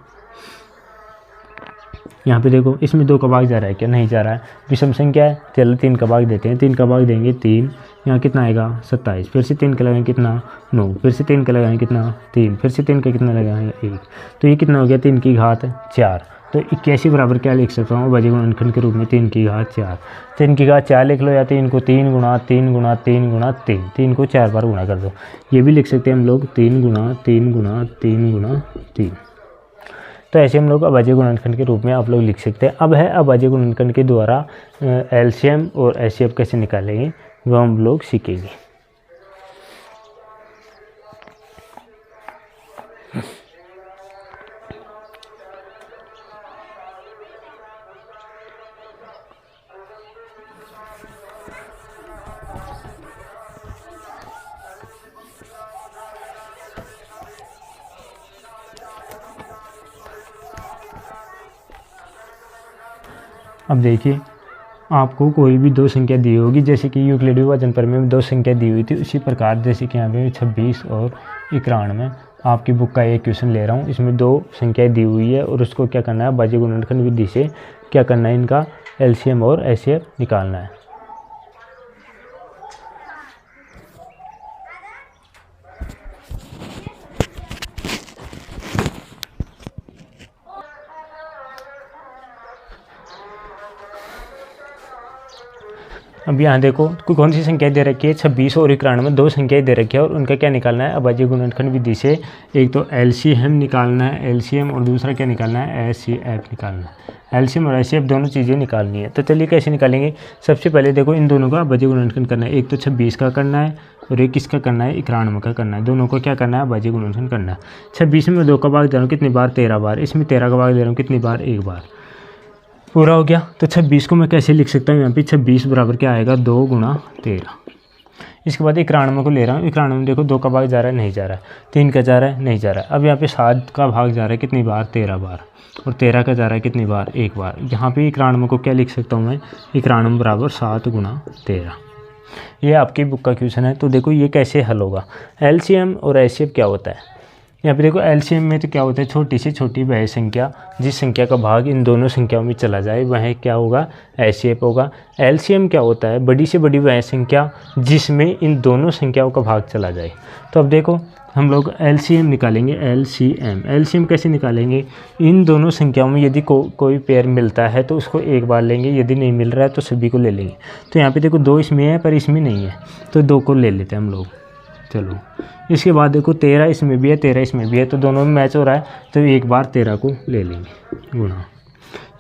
यहाँ पे देखो इसमें 2 का भाग जा रहा है क्या, नहीं जा रहा है। विषम संख्या है, चलो 3 का भाग देते हैं। 3 का भाग देंगे 3, यहाँ कितना आएगा 27। फिर से 3 का लगाएंगे, कितना 9। फिर से 3 का लगाएंगे, कितना 3। फिर से 3 का कितना लगाएंगे 1। तो ये कितना हो गया 3 की घात 4। तो 81 बराबर क्या लिख सकता हूँ अभाज्य गुणनखंड के रूप में, 3 की घात 4। 3 की घात 4 लिख लो, या 3 को 3 गुणा 3 गुणा 3 गुणा 3, 3 को 4 बार गुणा कर दो। ये भी लिख सकते हैं हम लोग 3 गुणा 3 गुणा 3 गुणा 3। तो ऐसे हम लोग अभाज्य गुणनखंड के रूप में आप लोग लिख सकते हैं। अब है अभाज्य गुणनखंड के द्वारा एलसीएम और एचसीएफ कैसे निकालेंगे वो हम लोग सीखेंगे। अब देखिए आपको कोई भी 2 संख्या दी होगी, जैसे कि यूक्लिडी विभाजन प्रमेय में 2 संख्या दी हुई थी, उसी प्रकार जैसे कि यहाँ पे 26 और 91 आपकी बुक का एक क्वेश्चन ले रहा हूँ। इसमें 2 संख्याएं दी हुई है और उसको क्या करना है, अभाज्य गुणनखंड विधि से क्या करना है, इनका एलसीएम और एचसीएफ निकालना है। अब यहाँ देखो कौन सी संख्या दे रखी है, 26 और 91, 2 संख्याएं दे रखी है और उनका क्या निकालना है अभाज्य गुणनखंड विधि से। एक तो एलसीएम निकालना है, एलसीएम, और दूसरा क्या निकालना है एचसीएफ निकालना है। एलसीएम और एचसीएफ दोनों चीज़ें निकालनी है। तो चलिए कैसे निकालेंगे। सबसे पहले देखो इन दोनों का अभाज्य गुणनखंड करना है। एक तो 26 का करना है और एक किसका करना है 91 का करना है। दोनों को क्या करना है अभाज्य गुणनखंड करना है। 26 में 2 का भाग दे रहा हूँ कितनी बार, 13 बार। इसमें 13 का भाग दे रहा हूँ कितनी बार, 1 बार। पूरा हो गया। तो 26 को मैं कैसे लिख सकता हूँ, यहाँ पे 26 बराबर क्या आएगा 2 गुणा 13। इसके बाद 91 को ले रहा हूँ। 91 में देखो 2 का भाग जा रहा है, नहीं जा रहा है। 3 का जा रहा है, नहीं जा रहा है। अब यहाँ पे 7 का भाग जा रहा है कितनी बार, 13 बार। और 13 का जा रहा है कितनी बार, 1 बार। यहाँ पे 91 को क्या लिख सकता हूँ मैं, 91 बराबर 7 गुणा 13। ये आपकी बुक का क्वेश्चन है। तो देखो ये कैसे हल होगा। एलसीएम और एचसीएफ क्या होता है, यहाँ पे देखो एलसीएम में तो क्या होता है, छोटी से छोटी वह संख्या जिस संख्या का भाग इन दोनों संख्याओं में चला जाए वह क्या होगा, एचसीएफ होगा। एलसीएम क्या होता है, बड़ी से बड़ी वह संख्या जिसमें इन दोनों संख्याओं का भाग चला जाए। तो अब देखो हम लोग एलसीएम निकालेंगे। एलसीएम कैसे निकालेंगे, इन दोनों संख्याओं में यदि कोई पेयर मिलता है तो उसको एक बार लेंगे, यदि नहीं मिल रहा है तो सभी को ले लेंगे। तो यहाँ पे देखो 2 इसमें है पर इसमें नहीं है, तो 2 को ले लेते हैं हम लोग। चलो इसके बाद देखो 13 इसमें भी है, 13 इसमें भी है, तो दोनों में मैच हो रहा है, तो एक बार 13 को ले लेंगे गुणा।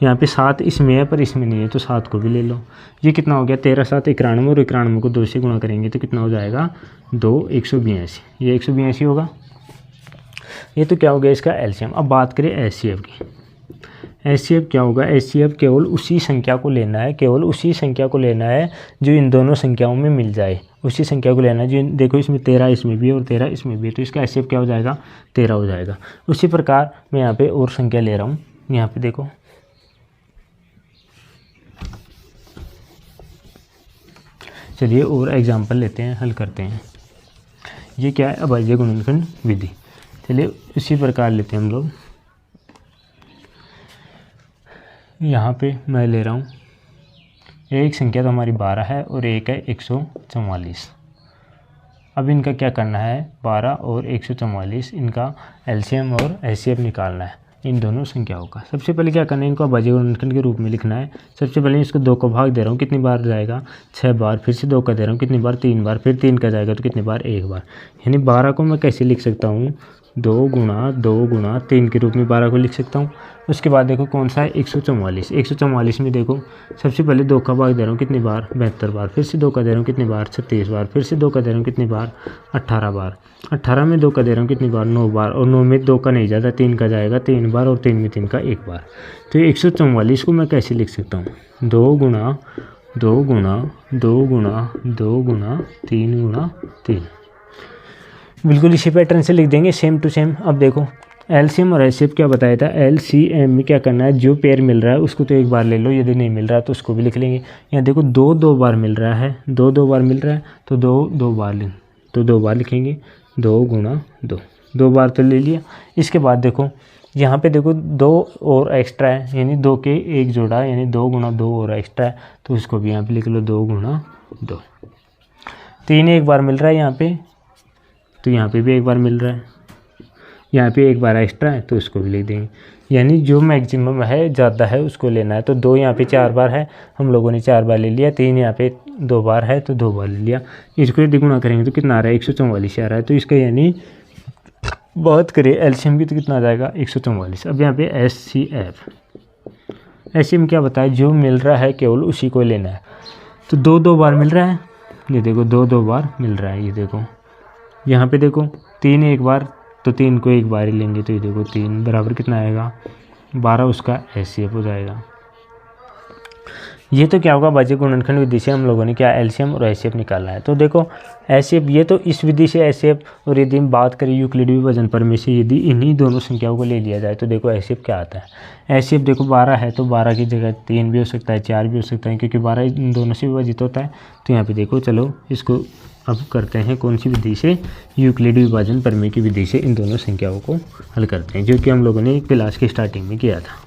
यहाँ पे 7 इसमें है पर इसमें नहीं है, तो 7 को भी ले लो। ये कितना हो गया 13 7 91, और 91 को 2 से गुणा करेंगे तो कितना हो जाएगा 2 182। ये 182 होगा। ये तो क्या हो गया इसका एलसीएम। अब बात करें एचसीएफ की। एचसीएफ क्या होगा, एचसीएफ केवल उसी संख्या को लेना है, केवल उसी संख्या को लेना है जो इन दोनों संख्याओं में मिल जाए, उसी संख्या को लेना है जो देखो इसमें 13 इसमें भी है और 13 इसमें भी है, तो इसका एचसीएफ क्या हो जाएगा 13 हो जाएगा। उसी प्रकार मैं यहाँ पे और संख्या ले रहा हूँ। यहाँ पे देखो चलिए और एग्जाम्पल लेते हैं, हल करते हैं। ये क्या है अभाज्य गुणनखंड विधि। चलिए उसी प्रकार लेते हैं हम लोग। यहाँ पे मैं ले रहा हूँ, एक संख्या तो हमारी 12 है और एक है 144। अब इनका क्या करना है, 12 और 144 इनका एलसीएम और एचसीएफ निकालना है इन दोनों संख्याओं का। सबसे पहले क्या करना है, इनको अभाज्य गुणनखंड के रूप में लिखना है। सबसे पहले इसको 2 को भाग दे रहा हूँ, कितनी बार जाएगा 6 बार, फिर से 2 का दे रहा हूँ, कितनी बार 3 बार, फिर 3 का जाएगा तो कितनी बार 1 बार। यानी 12 को मैं कैसे लिख सकता हूँ, 2 गुणा 3 के रूप में 12 को लिख सकता हूँ। उसके बाद देखो कौन सा है, 144। 144 में देखो सबसे पहले 2 का भाग दे रहा हूँ, कितनी बार 72 बार, फिर से 2 का दे रहा हूँ, कितनी बार 36 बार, फिर से 2 का दे रहा हूँ, कितनी बार 18 बार। 18 में 2 का दे रहा हूँ, कितनी बार 9 बार, और 9 में 2 का नहीं जाता, 3 का जाएगा 3 बार, और 3 में 3 का 1 बार। तो 144 को मैं कैसे लिख सकता हूँ, 2 गुणा 3 बिल्कुल इसी पैटर्न से लिख देंगे, सेम टू सेम। अब देखो एलसीएम और एचसीएफ क्या बताया था, एलसीएम में क्या करना है, जो पेयर मिल रहा है उसको तो एक बार ले लो, यदि नहीं मिल रहा है तो उसको भी लिख लेंगे। यहाँ देखो 2 बार मिल रहा है, 2 बार मिल रहा है तो 2 बार लिखेंगे, 2 गुणा 2 बार तो ले लिया। इसके बाद देखो यहाँ पे देखो 2 और एक्स्ट्रा है, यानी 2 के एक जोड़ा, यानी 2 गुणा 2 और एक्स्ट्रा है, तो इसको भी यहाँ पे लिख लो 2 गुणा 2। 3 एक बार मिल रहा है यहाँ पे, तो यहाँ पे भी एक बार मिल रहा है, यहाँ पे एक बार एक्स्ट्रा है तो इसको भी लिख देंगे। यानी जो मैक्सिमम है ज़्यादा है उसको लेना है। तो 2 यहाँ पे 4 बार है, हम लोगों ने 4 बार ले लिया। 3 यहाँ पे 2 बार है तो 2 बार ले लिया। इसको यदि गुणा करेंगे तो कितना आ रहा है, 144 आ रहा है। तो इसका यानी बात करें एलसीएम की तो कितना आ जाएगा, 144। अब यहाँ पे एचसीएफ क्या बताया, जो मिल रहा है केवल उसी को लेना है। तो 2 बार मिल रहा है, ये देखो 2 बार मिल रहा है। ये देखो यहाँ पे देखो 3 एक बार, तो 3 को एक बार ही लेंगे, तो ये देखो 3 बराबर कितना आएगा 12, उसका एचसीएफ हो जाएगा। ये तो क्या होगा, अभाज्य गुणनखंड विधि से हम लोगों ने क्या एलसीएम और एचसीएफ निकालना है। तो देखो एचसीएफ, ये तो इस विधि से एचसीएफ, और यदि हम बात करें यूक्लिडी विभाजन प्रमेय से यदि इन्हीं दोनों संख्याओं को ले लिया जाए तो देखो एचसीएफ क्या आता है। एचसीएफ देखो 12 है तो 12 की जगह 3 भी हो सकता है, 4 भी हो सकता है, क्योंकि 12 इन दोनों से विभाजित होता है। तो यहाँ पे देखो चलो इसको अब करते हैं कौन सी विधि से, यूक्लिडी विभाजन प्रमेय की विधि से इन दोनों संख्याओं को हल करते हैं, जो कि हम लोगों ने क्लास की स्टार्टिंग में किया था।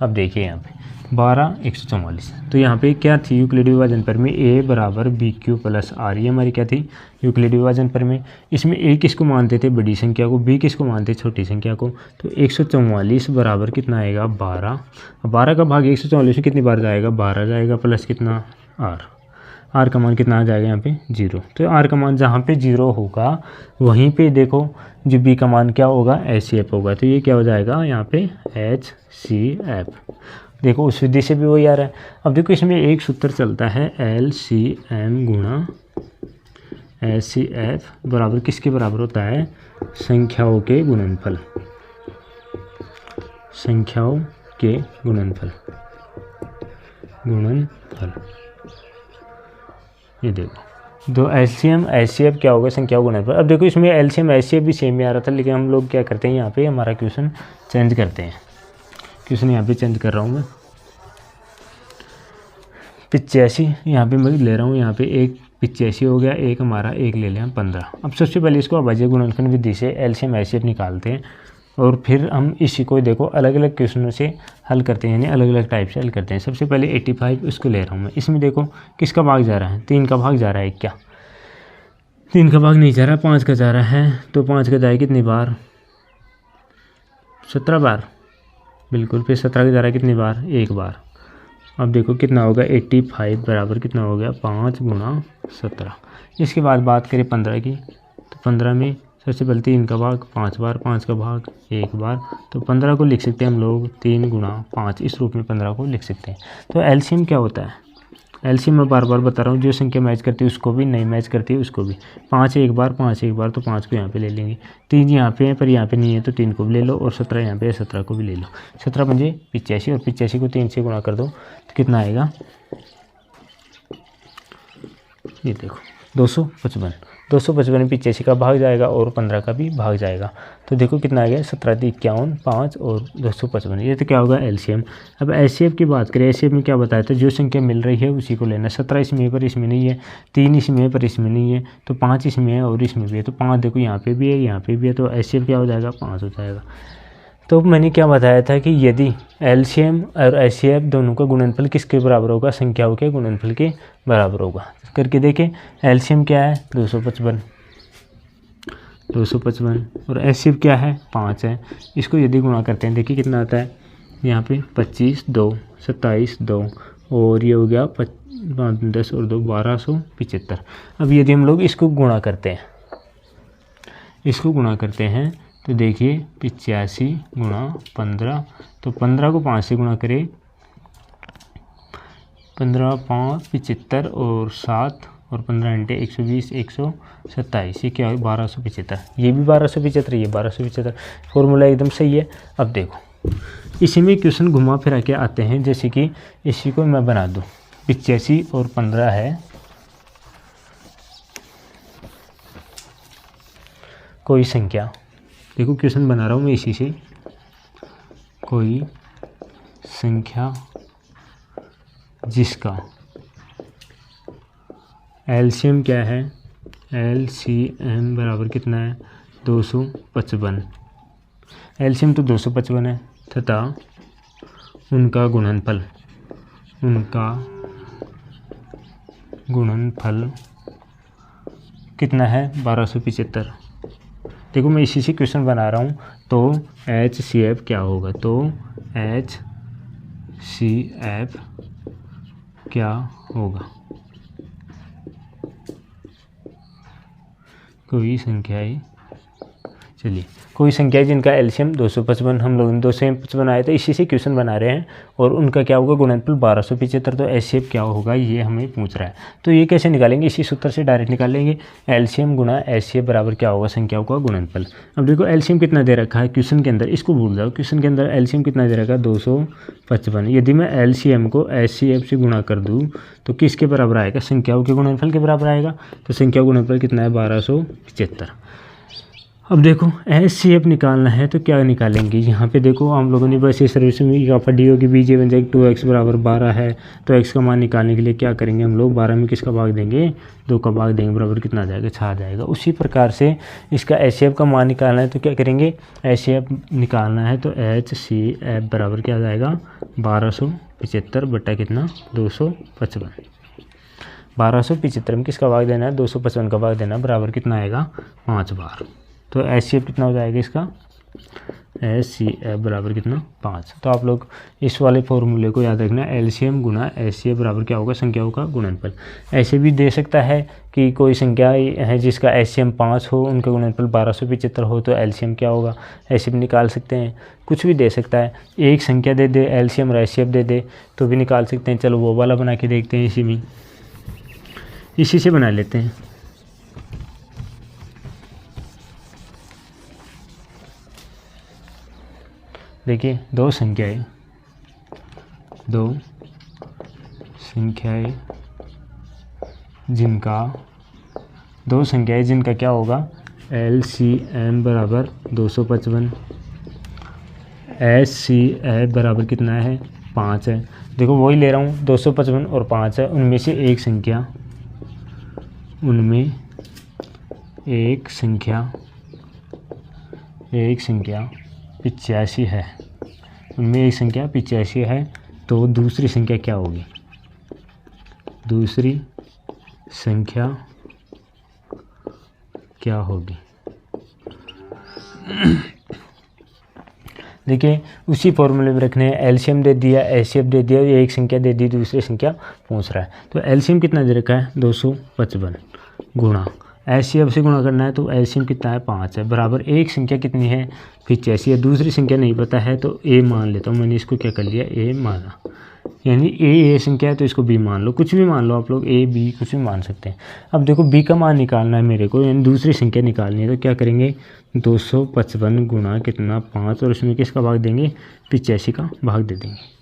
अब देखिए यहाँ पे 12 144, तो यहाँ पे क्या थी यूक्लिडी विभाजन प्रमेय, ए बराबर बी क्यू प्लस आर, ये हमारी क्या थी यूक्लिडी विभाजन प्रमेय। इसमें ए किसको मानते थे, बड़ी संख्या को, बी किसको मानते थे, छोटी संख्या को। तो 144 बराबर कितना आएगा 12। 12 का भाग 144 में कितनी बार जाएगा, 12 जाएगा, प्लस कितना आर का मान कितना आ जाएगा यहाँ पे 0। तो आर का मान जहाँ पे 0 होगा वहीं पे देखो जो बी का मान क्या होगा, एचसीएफ होगा। तो ये क्या हो जाएगा यहाँ पे एचसीएफ। देखो उस विधि से भी वही आ रहा है। अब देखो इसमें एक सूत्र चलता है, एलसीएम गुणा एचसीएफ बराबर किसके बराबर होता है, संख्याओं के गुणनफल, संख्याओं के गुणनफल। ये देखो दो एलसीएम एचसीएफ क्या होगा, संख्या गुणनफल। अब देखो इसमें एलसीएम एचसीएफ भी सेम ही आ रहा था, लेकिन हम लोग क्या करते हैं यहाँ पे हमारा क्वेश्चन चेंज करते हैं। क्वेश्चन यहाँ पे चेंज कर रहा हूँ मैं, 85 यहाँ पे मैं ले रहा हूँ, यहाँ पे एक 85 हो गया, एक हमारा एक ले लें हम 15। अब सबसे पहले इसको अभाज्य गुणनखंड विधि से एलसीएम एचसीएफ निकालते हैं, और फिर हम इसी को देखो अलग अलग क्वेश्चनों से हल करते हैं, यानी अलग अलग टाइप से हल करते हैं। सबसे पहले 85 उसको ले रहा हूँ मैं। इसमें देखो किसका भाग जा रहा है, 3 का भाग जा रहा है। क्या 3 का भाग नहीं जा रहा, 5 का जा रहा है। तो 5 का जाए कितनी बार, 17 बार, बिल्कुल। फिर 17 का जा रहा है कितनी बार, 1 बार। अब देखो कितना होगा 85 बराबर कितना हो गया 5 गुणा 17। इसके बाद बात करें 15 की, तो 15 में सबसे पहले 3 का भाग 5 बार, 5 का भाग 1 बार। तो 15 को लिख सकते हैं हम लोग 3 गुणा 5, इस रूप में 15 को लिख सकते हैं। तो एलसीएम क्या होता है, एलसीएम मैं बार बार बता रहा हूँ, जो संख्या मैच करती है उसको भी, नहीं मैच करती है उसको भी। 5 एक बार, 5 एक बार, तो 5 को यहाँ पे ले लेंगे। 3 यहाँ पे है पर यहाँ पे नहीं है तो 3 को भी ले लो, और 17 यहाँ पे है 17 को भी ले लो। 17 पंजे 85, और 85 को 3 से गुणा कर दो तो कितना आएगा, ये देखो 255। 255 में 85 का भाग जाएगा और 15 का भी भाग जाएगा। तो देखो कितना आ गया 17 51, 5 और 255। ये तो क्या होगा एलसीएम। अब एचसीएफ की बात करें, एचसीएफ में क्या बताया था, जो संख्या मिल रही है उसी को लेना। 17 इसमें है पर इसमें नहीं है, 3 इसमें है पर इसमें नहीं है, तो 5 इसमें है और इसमें भी है। तो 5 देखो यहाँ पे भी है, यहाँ पे भी है, तो एचसीएफ क्या हो जाएगा 5 हो जाएगा। तो मैंने क्या बताया था कि यदि एलसीएम और एचसीएफ दोनों का गुणनफल किसके बराबर होगा, संख्याओं के गुणनफल के बराबर होगा। करके देखें, एलसीएम क्या है 255 और एचसीएफ क्या है 5 है। इसको यदि गुणा करते हैं देखिए कितना आता है, यहाँ पे 25 2 27 2 और ये हो गया 10 और 2 1275। अब यदि हम लोग इसको गुणा करते हैं तो देखिए 85 गुणा 15, तो 15 को 5 से गुणा करें, 15 5 75 और 7 और 15 घंटे 120 127, ये क्या है 1275। ये भी 1275, ये 1275, फॉर्मूला एकदम सही है। अब देखो इसी में क्वेश्चन घुमा फिरा के आते हैं, जैसे कि इसी को मैं बना दूँ 85 और 15 है कोई संख्या। देखो क्वेश्चन बना रहा हूँ मैं इसी से, कोई संख्या जिसका एलसीएम क्या है, एलसीएम बराबर कितना है 255, एलसीएम तो 255 है तथा उनका गुणनफल कितना है 1275। देखो मैं इसी से क्वेश्चन बना रहा हूँ, तो एचसीएफ क्या होगा, तो एचसीएफ क्या होगा, कोई संख्याएं, चलिए कोई संख्या जिनका एलसीएम 255, हम लोग 255 आए थे, इसी से क्वेश्चन बना रहे हैं, और उनका क्या होगा गुणनफल 1275, तो एचसीएफ क्या होगा ये हमें पूछ रहा है। तो ये कैसे निकालेंगे, इसी सूत्र से डायरेक्ट निकाल लेंगे, एलसीएम गुणा एचसीएफ बराबर क्या होगा संख्याओं का गुणनफल। अब देखो एलसीएम कितना दे रखा है क्वेश्चन के अंदर, इसको भूल जाओ, क्वेश्चन के अंदर एलसीएम कितना दे रखा है 255। यदि मैं एलसीएम को एचसीएफ से गुणा कर दूँ तो किसके बराबर आएगा, संख्याओं के गुणनफल के बराबर आएगा। तो संख्या गुणनफल कितना है 1275। अब देखो एचसीएफ निकालना है तो क्या निकालेंगे, यहाँ पे देखो हम लोगों ने बस इस सर्विस में क्या पढ़ी होगी, बीजे बन जाएगी 2x बराबर 12 है, तो x का मान निकालने के लिए क्या करेंगे हम लोग 12 में किसका भाग देंगे 2 का भाग देंगे, बराबर कितना आ जाएगा 6 आ जाएगा। उसी प्रकार से इसका एचसीएफ का मान निकालना है तो क्या करेंगे, एचसीएफ निकालना है तो एचसीएफ बराबर क्या आ जाएगा 1275 बटा कितना 255। 1275 में किसका भाग देना है 255 का भाग देना, बराबर कितना आएगा 5 बार। तो एचसीएफ कितना हो जाएगा इसका, एचसीएफ बराबर कितना 5। तो आप लोग इस वाले फॉर्मूले को याद रखना, एलसीएम गुणा एचसीएफ बराबर क्या होगा संख्याओं का गुणनफल। ऐसे भी दे सकता है कि कोई संख्या है जिसका एचसीएम 5 हो, उनका गुणनफल 1275 हो, तो एलसीएम क्या होगा, ऐसे भी निकाल सकते हैं। कुछ भी दे सकता है, एक संख्या दे दे एलसीएम और एचसीएफ दे दे तो भी निकाल सकते हैं। चलो वो वाला बना के देखते हैं, इसी से बना लेते हैं। देखिए दो संख्याएं जिनका क्या होगा एलसीएम बराबर 255, एचसीएफ बराबर कितना है 5 है। देखो वही ले रहा हूँ 255 और 5 है, उनमें से एक संख्या 85 है, उनमें एक संख्या 85 है, तो दूसरी संख्या क्या होगी, दूसरी संख्या क्या होगी। देखिए उसी फॉर्मूले में रखने हैं, एलसीएम दे दिया एचसीएफ दे दिया, ये एक संख्या दे दी दूसरी संख्या पूछ रहा है। तो एलसीएम कितना दे रखा है 255 गुणा एचसीएफ से गुणा करना है तो एलसीएम कितना है 5 है, बराबर एक संख्या कितनी है 85 है, दूसरी संख्या नहीं पता है तो ए मान लेता हूँ। मैंने इसको क्या कर लिया ए माना, यानी ए संख्या है तो इसको बी मान लो, कुछ भी मान लो आप लोग, ए बी कुछ भी मान सकते हैं। अब देखो बी का मान निकालना है मेरे को, यानी दूसरी संख्या निकालनी है, तो क्या करेंगे 255 गुणा कितना 5 और उसमें किसका भाग देंगे 85 का भाग दे देंगे।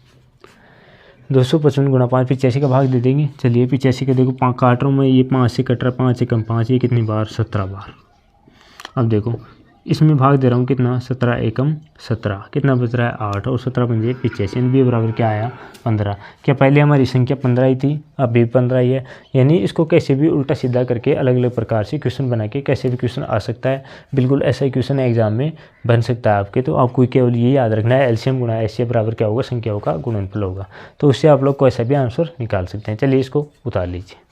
255 गुणा 5 85 का भाग दे देंगे। चलिए 85 का देखो काट रहा हूँ मैं, ये 5 से कट रहा है, 5 से कम 5, ये कितनी बार 17 बार। अब देखो इसमें भाग दे रहा हूँ कितना, 17 एकम 17, कितना बच रहा है 8 और 17 पंजे 85, बी बराबर क्या आया 15। क्या पहले हमारी संख्या 15 ही थी, अब भी 15 ही है। यानी इसको कैसे भी उल्टा सीधा करके अलग अलग प्रकार से क्वेश्चन बना के कैसे भी क्वेश्चन आ सकता है, बिल्कुल ऐसा ही क्वेश्चन एग्जाम में बन सकता है आपके। तो आपको केवल ये याद रखना है एलसीएम गुणा एचसीएफ बराबर क्या होगा, संख्याओं का गुणनफल होगा। तो उससे आप लोग कोई सा भी आंसर निकाल सकते हैं। चलिए इसको उतार लीजिए।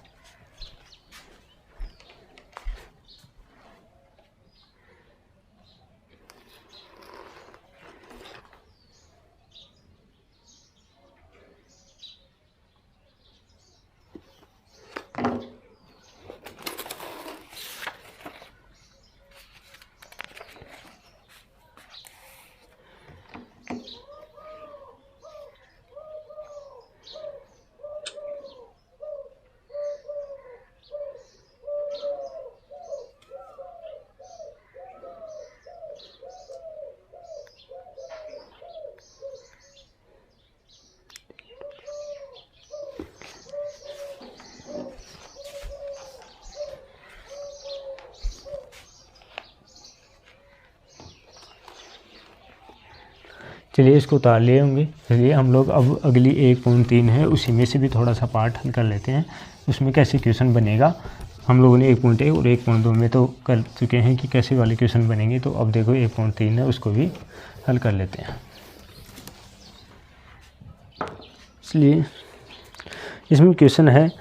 चलिए इसको उतार लिए होंगे। चलिए हम लोग अब अगली 1.3 है उसी में से भी थोड़ा सा पार्ट हल कर लेते हैं, उसमें कैसे क्वेश्चन बनेगा। हम लोगों ने 1.1 और 1.2 में तो कर चुके हैं कि कैसे वाले क्वेश्चन बनेंगे। तो अब देखो 1.3 है, उसको भी हल कर लेते हैं। इसलिए इसमें क्वेश्चन है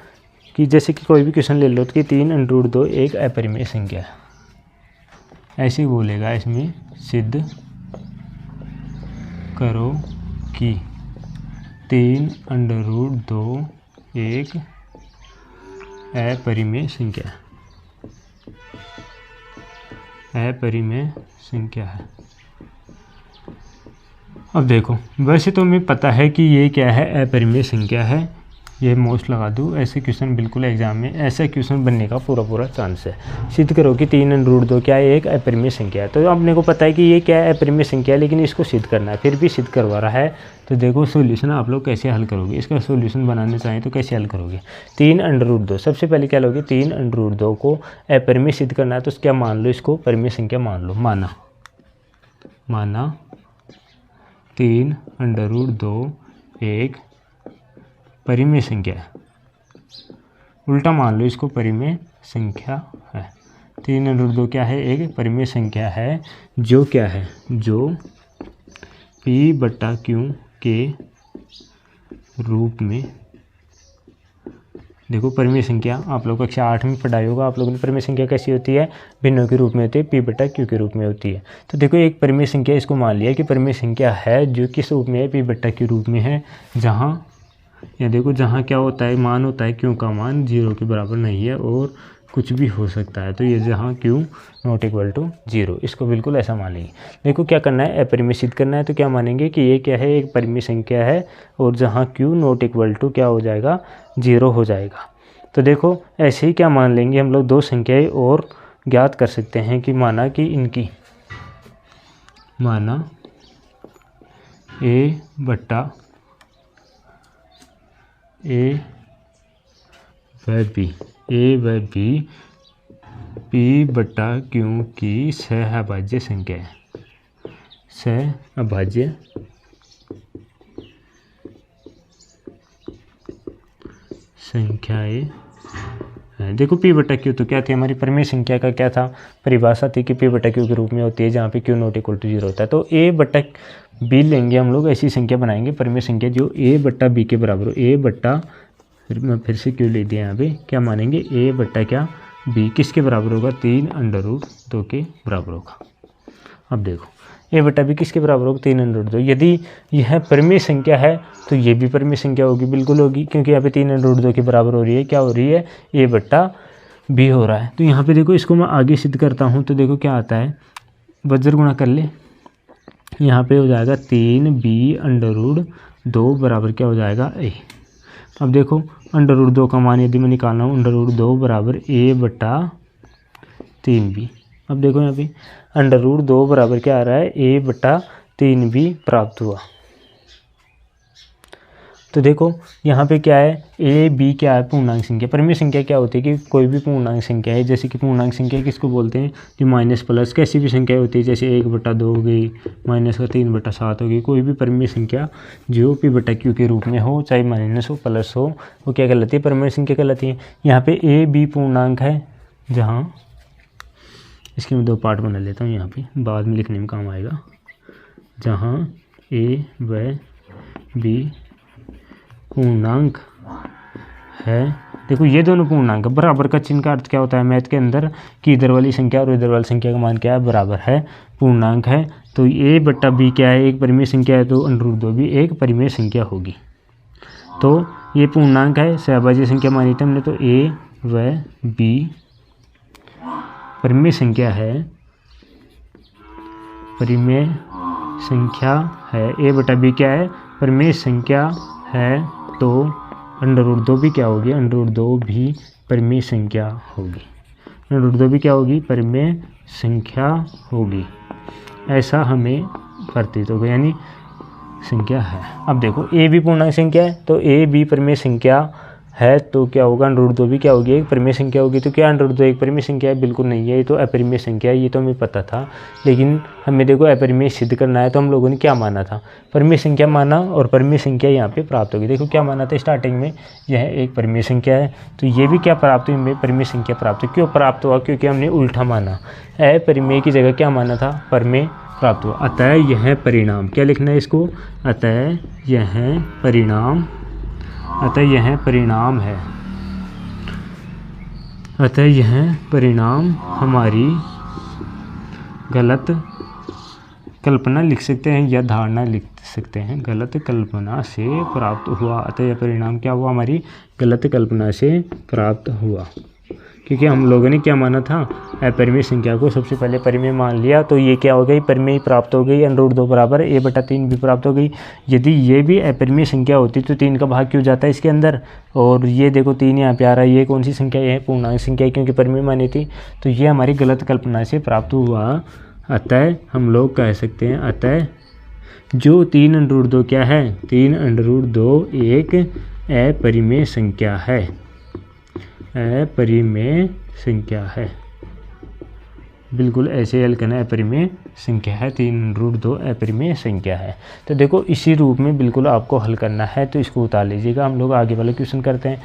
कि जैसे कि कोई भी क्वेश्चन ले लो कि 3√2 एक अपरिमेय संख्या है, ऐसे बोलेगा इसमें सिद्ध करो कि 3√2 एक अपरिमेय संख्या है, अपरिमेय संख्या है। अब देखो वैसे तो हमें पता है कि ये क्या है, अपरिमेय संख्या है, ये मोस्ट लगा दूँ। ऐसे क्वेश्चन बिल्कुल एग्जाम में ऐसा क्वेश्चन बनने का पूरा चांस है। सिद्ध करो कि 3√2 क्या है, एक अपरिमेय संख्या है। तो अपने को पता है कि ये क्या है, अपरिमेय संख्या है, लेकिन इसको सिद्ध करना है, फिर भी सिद्ध करवा रहा है। तो देखो सॉल्यूशन आप लोग कैसे हल करोगे, इसका सॉल्यूशन बनाने चाहें तो कैसे हल करोगे। 3√2 सबसे पहले क्या लोगे, 3√2 को अपरिमेय सिद्ध करना है तो क्या मान लो, इसको परिमेय संख्या मान लो। माना 3√2 एक परिमेय संख्या है, उल्टा मान लो इसको परिमेय संख्या है। 3√2 क्या है, एक परिमेय संख्या है जो क्या है, जो P/Q के रूप में। देखो परिमेय संख्या आप लोग कक्षा 8 में पढ़ाई होगा, आप लोगों ने परिमेय संख्या कैसी होती है, भिन्नों के रूप में होती है, P/Q के रूप में होती है। तो देखो एक परिमेय संख्या, इसको मान लिया कि परिमेय संख्या है जो किस रूप में है, P/Q रूप में है, जहाँ या देखो जहाँ क्या होता है, मान होता है Q का मान 0 के बराबर नहीं है और कुछ भी हो सकता है। तो ये जहाँ Q ≠ 0, इसको बिल्कुल ऐसा मान लेंगे। देखो क्या करना है, अपरिमेय सिद्ध करना है। तो क्या मानेंगे कि ये क्या है, एक परिमेय संख्या है और जहाँ Q ≠ क्या हो जाएगा, 0 हो जाएगा। तो देखो ऐसे ही क्या मान लेंगे हम लोग, दो संख्याएं और ज्ञात कर सकते हैं कि माना कि इनकी A व B P/Q की सहअभाज्य संख्या है, सहअभाज्य संख्याएं हैं। देखो P/Q तो क्या थी, हमारी परिमेय संख्या का क्या था, परिभाषा थी कि P/Q के रूप में होती है जहाँ पे Q ≠ 0 होता है। तो A/B लेंगे हम लोग, ऐसी संख्या बनाएंगे परिमेय संख्या जो A/B के बराबर हो। मैं फिर से Q ले दिया यहाँ पे, क्या मानेंगे A/B किसके बराबर होगा, 3√2 के बराबर होगा। अब देखो A/B किसके बराबर होगा, 3√2। यदि यह परिमेय संख्या है तो ये भी परिमेय संख्या होगी, बिल्कुल होगी, क्योंकि यहाँ पे 3√2 के बराबर हो रही है, क्या हो रही है, A/B हो रहा है। तो यहाँ पे देखो इसको मैं आगे सिद्ध करता हूँ। तो देखो क्या आता है, वज्र गुणा कर ले, यहाँ पे हो जाएगा 3B√2 बराबर क्या हो जाएगा, A। अब देखो √2 का मान यदि मैं निकालना हूँ, √2 बराबर A/3B। अब देखो यहाँ पे √2 बराबर क्या आ रहा है, A/3B प्राप्त हुआ। तो देखो यहाँ पे क्या है, ए बी क्या है, पूर्णांक संख्या। परिमेय संख्या क्या होती है कि कोई भी पूर्णांक संख्या है, जैसे कि पूर्णांक संख्या किसको बोलते हैं, जो माइनस प्लस कैसी भी संख्या होती है, जैसे 1/2 हो गई, -3/7 हो गई, कोई भी परिमेय संख्या जो P/Q के रूप में हो, चाहे माइनस हो प्लस हो, वो क्या कहलाती है, परिमेय संख्या कहलाती है। यहाँ पे ए बी पूर्णांक है, जहाँ इसके मैं 2 पार्ट बना लेता हूँ, यहाँ पे बाद में लिखने में काम आएगा, जहाँ ए व बी पूर्णांक है। देखो ये दोनों पूर्णांक बराबर का चिन्ह का अर्थ क्या होता है मैथ के अंदर, कि इधर वाली संख्या और इधर वाली संख्या का मान क्या है, बराबर है, पूर्णांक है। तो a/b क्या है, एक परिमेय संख्या है, तो √2 भी एक परिमेय संख्या होगी। तो ये पूर्णांक है, सहभाज्य संख्या मानी थी हमने, तो a व b परिमेय संख्या है, परिमेय संख्या है। a/b क्या है, परिमेय संख्या है, तो √2 भी क्या होगी, √2 भी परिमेय संख्या होगी, √2 भी क्या होगी, परिमेय संख्या होगी। ऐसा हमें प्रतीत होगा, यानी संख्या है। अब देखो ए भी पूर्णांक संख्या है, तो ए भी परिमेय संख्या है, तो क्या होगा, √2 भी क्या होगी, एक परिमेय संख्या होगी। तो क्या √2 एक परिमेय संख्या है, बिल्कुल नहीं है, ये तो अपरिमेय संख्या है, ये तो हमें पता था। लेकिन हमें देखो अपरिमेय सिद्ध करना है, तो हम लोगों ने क्या माना था, परिमेय संख्या माना, और परिमेय संख्या यहाँ पे प्राप्त होगी। देखो क्या माना था स्टार्टिंग में, यह एक परिमेय संख्या है, तो ये भी क्या प्राप्त हुई, हमें परिमेय संख्या प्राप्त हुई। क्यों प्राप्त हुआ, क्योंकि हमने उल्टा माना, अपरिमेय की जगह क्या माना था, परिमेय प्राप्त हुआ। अतः यह परिणाम, क्या लिखना है इसको, अतः यह परिणाम, अतः यह परिणाम है, अतः यह परिणाम हमारी गलत कल्पना लिख सकते हैं, या धारणा लिख सकते हैं, गलत कल्पना से प्राप्त हुआ। अतः यह परिणाम क्या हुआ, हमारी गलत कल्पना से प्राप्त हुआ, क्योंकि हम लोगों ने क्या माना था, अपरिमेय संख्या को सबसे पहले परिमेय मान लिया, तो ये क्या हो गई, परिमेय प्राप्त हो गई, √2 बराबर a/3 भी प्राप्त हो गई। यदि ये भी अपरिमेय संख्या होती तो 3 का भाग क्यों जाता है इसके अंदर, और ये देखो 3 यहाँ पे आ रहा है, ये कौन सी संख्या है, पूर्णांक संख्या, क्योंकि परिमेय मानी थी। तो ये हमारी गलत कल्पना से प्राप्त हुआ। अतः हम लोग कह सकते हैं, अतः जो 3√2 क्या है, 3√2 एक अपरिमेय संख्या है, अपरिमेय संख्या है, बिल्कुल ऐसे हल करना, अपरिमेय संख्या है, 3√2 अपरिमेय संख्या है। तो देखो इसी रूप में बिल्कुल आपको हल करना है, तो इसको उतार लीजिएगा। हम लोग आगे वाला क्वेश्चन करते हैं।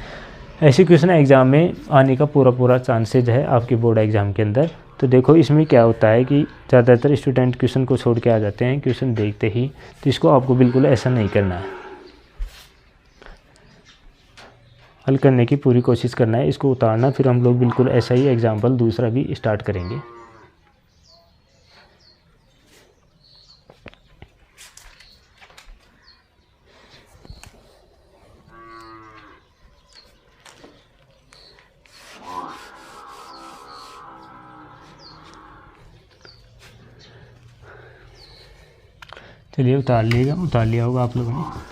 ऐसे क्वेश्चन एग्जाम में आने का पूरा चांसेज है आपके बोर्ड एग्जाम के अंदर। तो देखो इसमें क्या होता है कि ज़्यादातर स्टूडेंट क्वेश्चन को छोड़ के आ जाते हैं क्वेश्चन देखते ही, तो इसको आपको बिल्कुल ऐसा नहीं करना है, हल करने की पूरी कोशिश करना है, इसको उतारना। फिर हम लोग बिल्कुल ऐसा ही एग्जाम्पल दूसरा भी स्टार्ट करेंगे। चलिए उतार लिया होगा आप लोगों ने।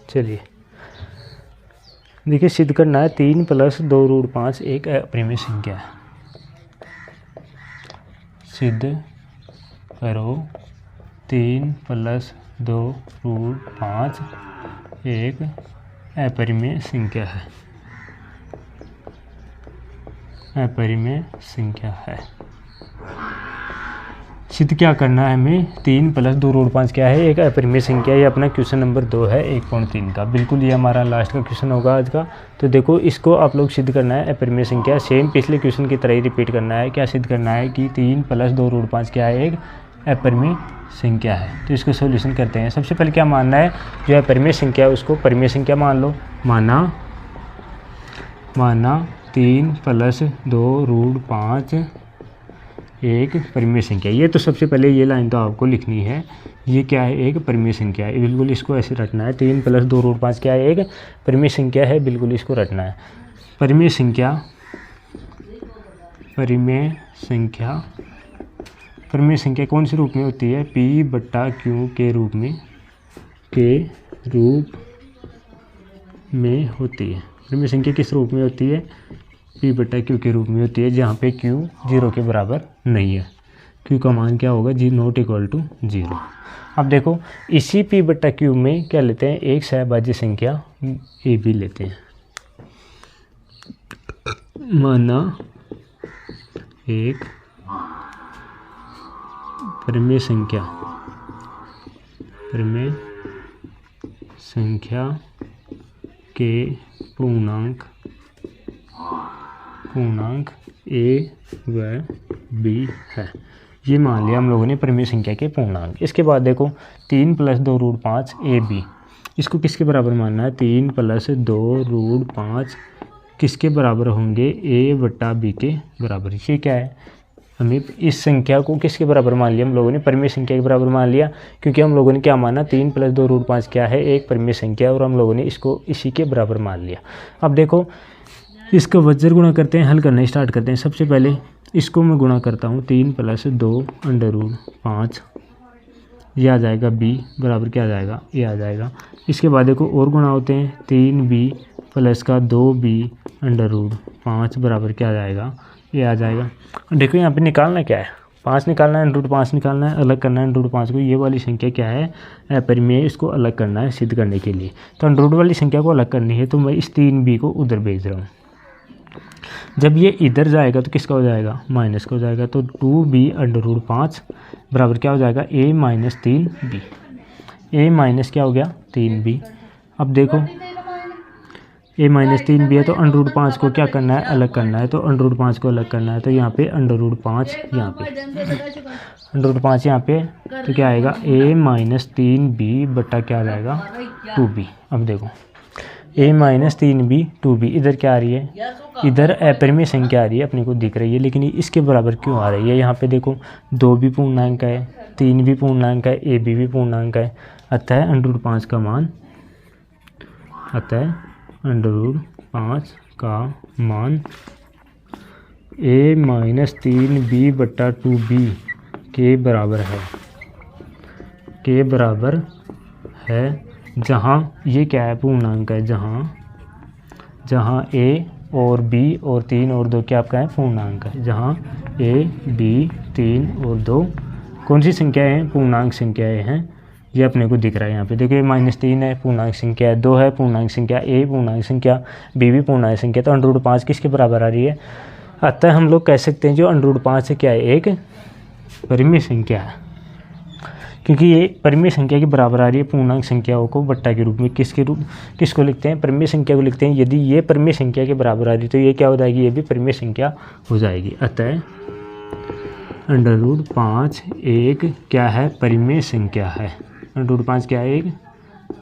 चलिए देखिए, सिद्ध करना है 3 + 2√5 एक अपरिमेय संख्या है। सिद्ध करो 3 + 2√5 एक अपरिमेय संख्या है, अपरिमेय संख्या है। सिद्ध क्या करना है हमें, 3 + 2√5 क्या है, एक अपरिमेय संख्या। ये अपना क्वेश्चन नंबर 2 है 1.3 का, बिल्कुल ये हमारा लास्ट का क्वेश्चन होगा आज का। तो देखो इसको आप लोग सिद्ध करना है, अपरिमेय संख्या सेम पिछले क्वेश्चन की तरह ही रिपीट करना है। क्या सिद्ध करना है कि 3 + 2√5 क्या है, एक अपरिमेय संख्या है। तो इसको सोल्यूशन करते हैं। सबसे पहले क्या मानना है, जो अपरिमेय संख्या है उसको परिमेय संख्या मान लो। माना 3 + 2√5 एक परिमेय संख्या। ये तो सबसे पहले ये लाइन तो आपको लिखनी है, ये क्या है, एक परिमेय संख्या है, बिल्कुल इसको ऐसे रटना है। 3 + 2√5 क्या है, एक परिमेय संख्या है, बिल्कुल इसको रटना है। परिमेय संख्या परिमेय संख्या कौन से रूप में होती है? P बट्टा Q के रूप में होती है। परिमेय संख्या किस रूप में होती है? P बट्टा Q के रूप में होती है, जहाँ पे Q 0 के बराबर नहीं है। Q का मान क्या होगा? Not equal to 0। अब देखो इसी P बट्टा Q में क्या लेते हैं? एक सहभाज्य संख्या ए बी लेते हैं। माना एक परिमेय संख्या के पूर्णांक ए व बी है। ये मान लिया हम लोगों ने परिमेय संख्या के पूर्णांक। इसके बाद देखो 3 + 2 √ 5 ए बी, इसको किसके बराबर मानना है? 3 + 2 √ 5 किसके बराबर होंगे? ए बट्टा बी के बराबर। ये क्या है? हमें इस संख्या को किसके बराबर मान लिया हम लोगों ने? परिमेय संख्या के बराबर मान लिया, क्योंकि हम लोगों ने क्या माना? 3 + 2 √ 5 क्या है? एक परिमेय संख्या, और हम लोगों ने इसको इसी के बराबर मान लिया। अब देखो इसका वज्र गुणा करते हैं, हल करना स्टार्ट करते हैं। सबसे पहले इसको मैं गुणा करता हूँ, 3 + 2 √ 5, ये आ जाएगा b बराबर क्या आ जाएगा? ये आ जाएगा। इसके बाद देखो और गुणा होते हैं, 3b + 2b √ 5 बराबर क्या आ जाएगा? ये आ जाएगा। देखो यहाँ पे निकालना क्या है? 5 निकालना है, √5 निकालना है, अलग करना है √5 को। ये वाली संख्या क्या है? अपरिमेय, इसको अलग करना है सिद्ध करने के लिए। तो √ वाली संख्या को अलग करनी है, तो मैं इस 3b को उधर भेज रहा हूँ। जब ये इधर जाएगा तो किसका हो जाएगा? माइनस का हो जाएगा। तो 2b √ 5 बराबर क्या हो जाएगा? a - 3b। a माइनस क्या हो गया? 3b। अब देखो a - 3b है, तो √ 5 को क्या करना है? अलग करना है। तो √ 5 को अलग करना है, तो यहाँ पे √ 5 यहाँ पे √ 5 यहाँ पे, तो क्या आएगा? a - 3b बट्टा क्या आ जाएगा? 2b। अब देखो a - 3b 2b, इधर क्या आ रही है? इधर अपरिमेय संख्या आ रही है, अपने को दिख रही है, लेकिन इसके बराबर क्यों आ रही है? यहाँ पे देखो 2 भी पूर्णांक है, 3 भी पूर्णांक है, ए बी भी पूर्णांक है। अतः √ 5 का मान a - 3b बट्टा 2b के बराबर है, जहाँ ये क्या है? पूर्णांक है, जहाँ a और b और 3 और 2 क्या आपका है? पूर्णांक है। जहाँ a b 3 और 2 कौन सी संख्या है? पूर्णांक संख्याएं हैं। ये अपने को दिख रहा है यहाँ पे। देखिए -3 है, पूर्णांक संख्या है, 2 है पूर्णांक संख्या, a पूर्णांक संख्या, b भी पूर्णांक संख्या। तो √ 5 किसके बराबर आ रही है? अतः हम लोग कह सकते हैं जो √ 5 से क्या है? एक परिमेय संख्या है, क्योंकि ये परिमेय संख्या के बराबर आ रही है। पूर्णांक संख्याओं को बट्टा के रूप में किसको लिखते हैं? परिमेय संख्या को लिखते हैं। यदि ये परिमेय संख्या के बराबर आ रही है, तो ये क्या हो जाएगी? ये भी परिमेय संख्या हो जाएगी। अतः √ 5 एक क्या है? परिमेय संख्या है। √ 5 क्या है? एक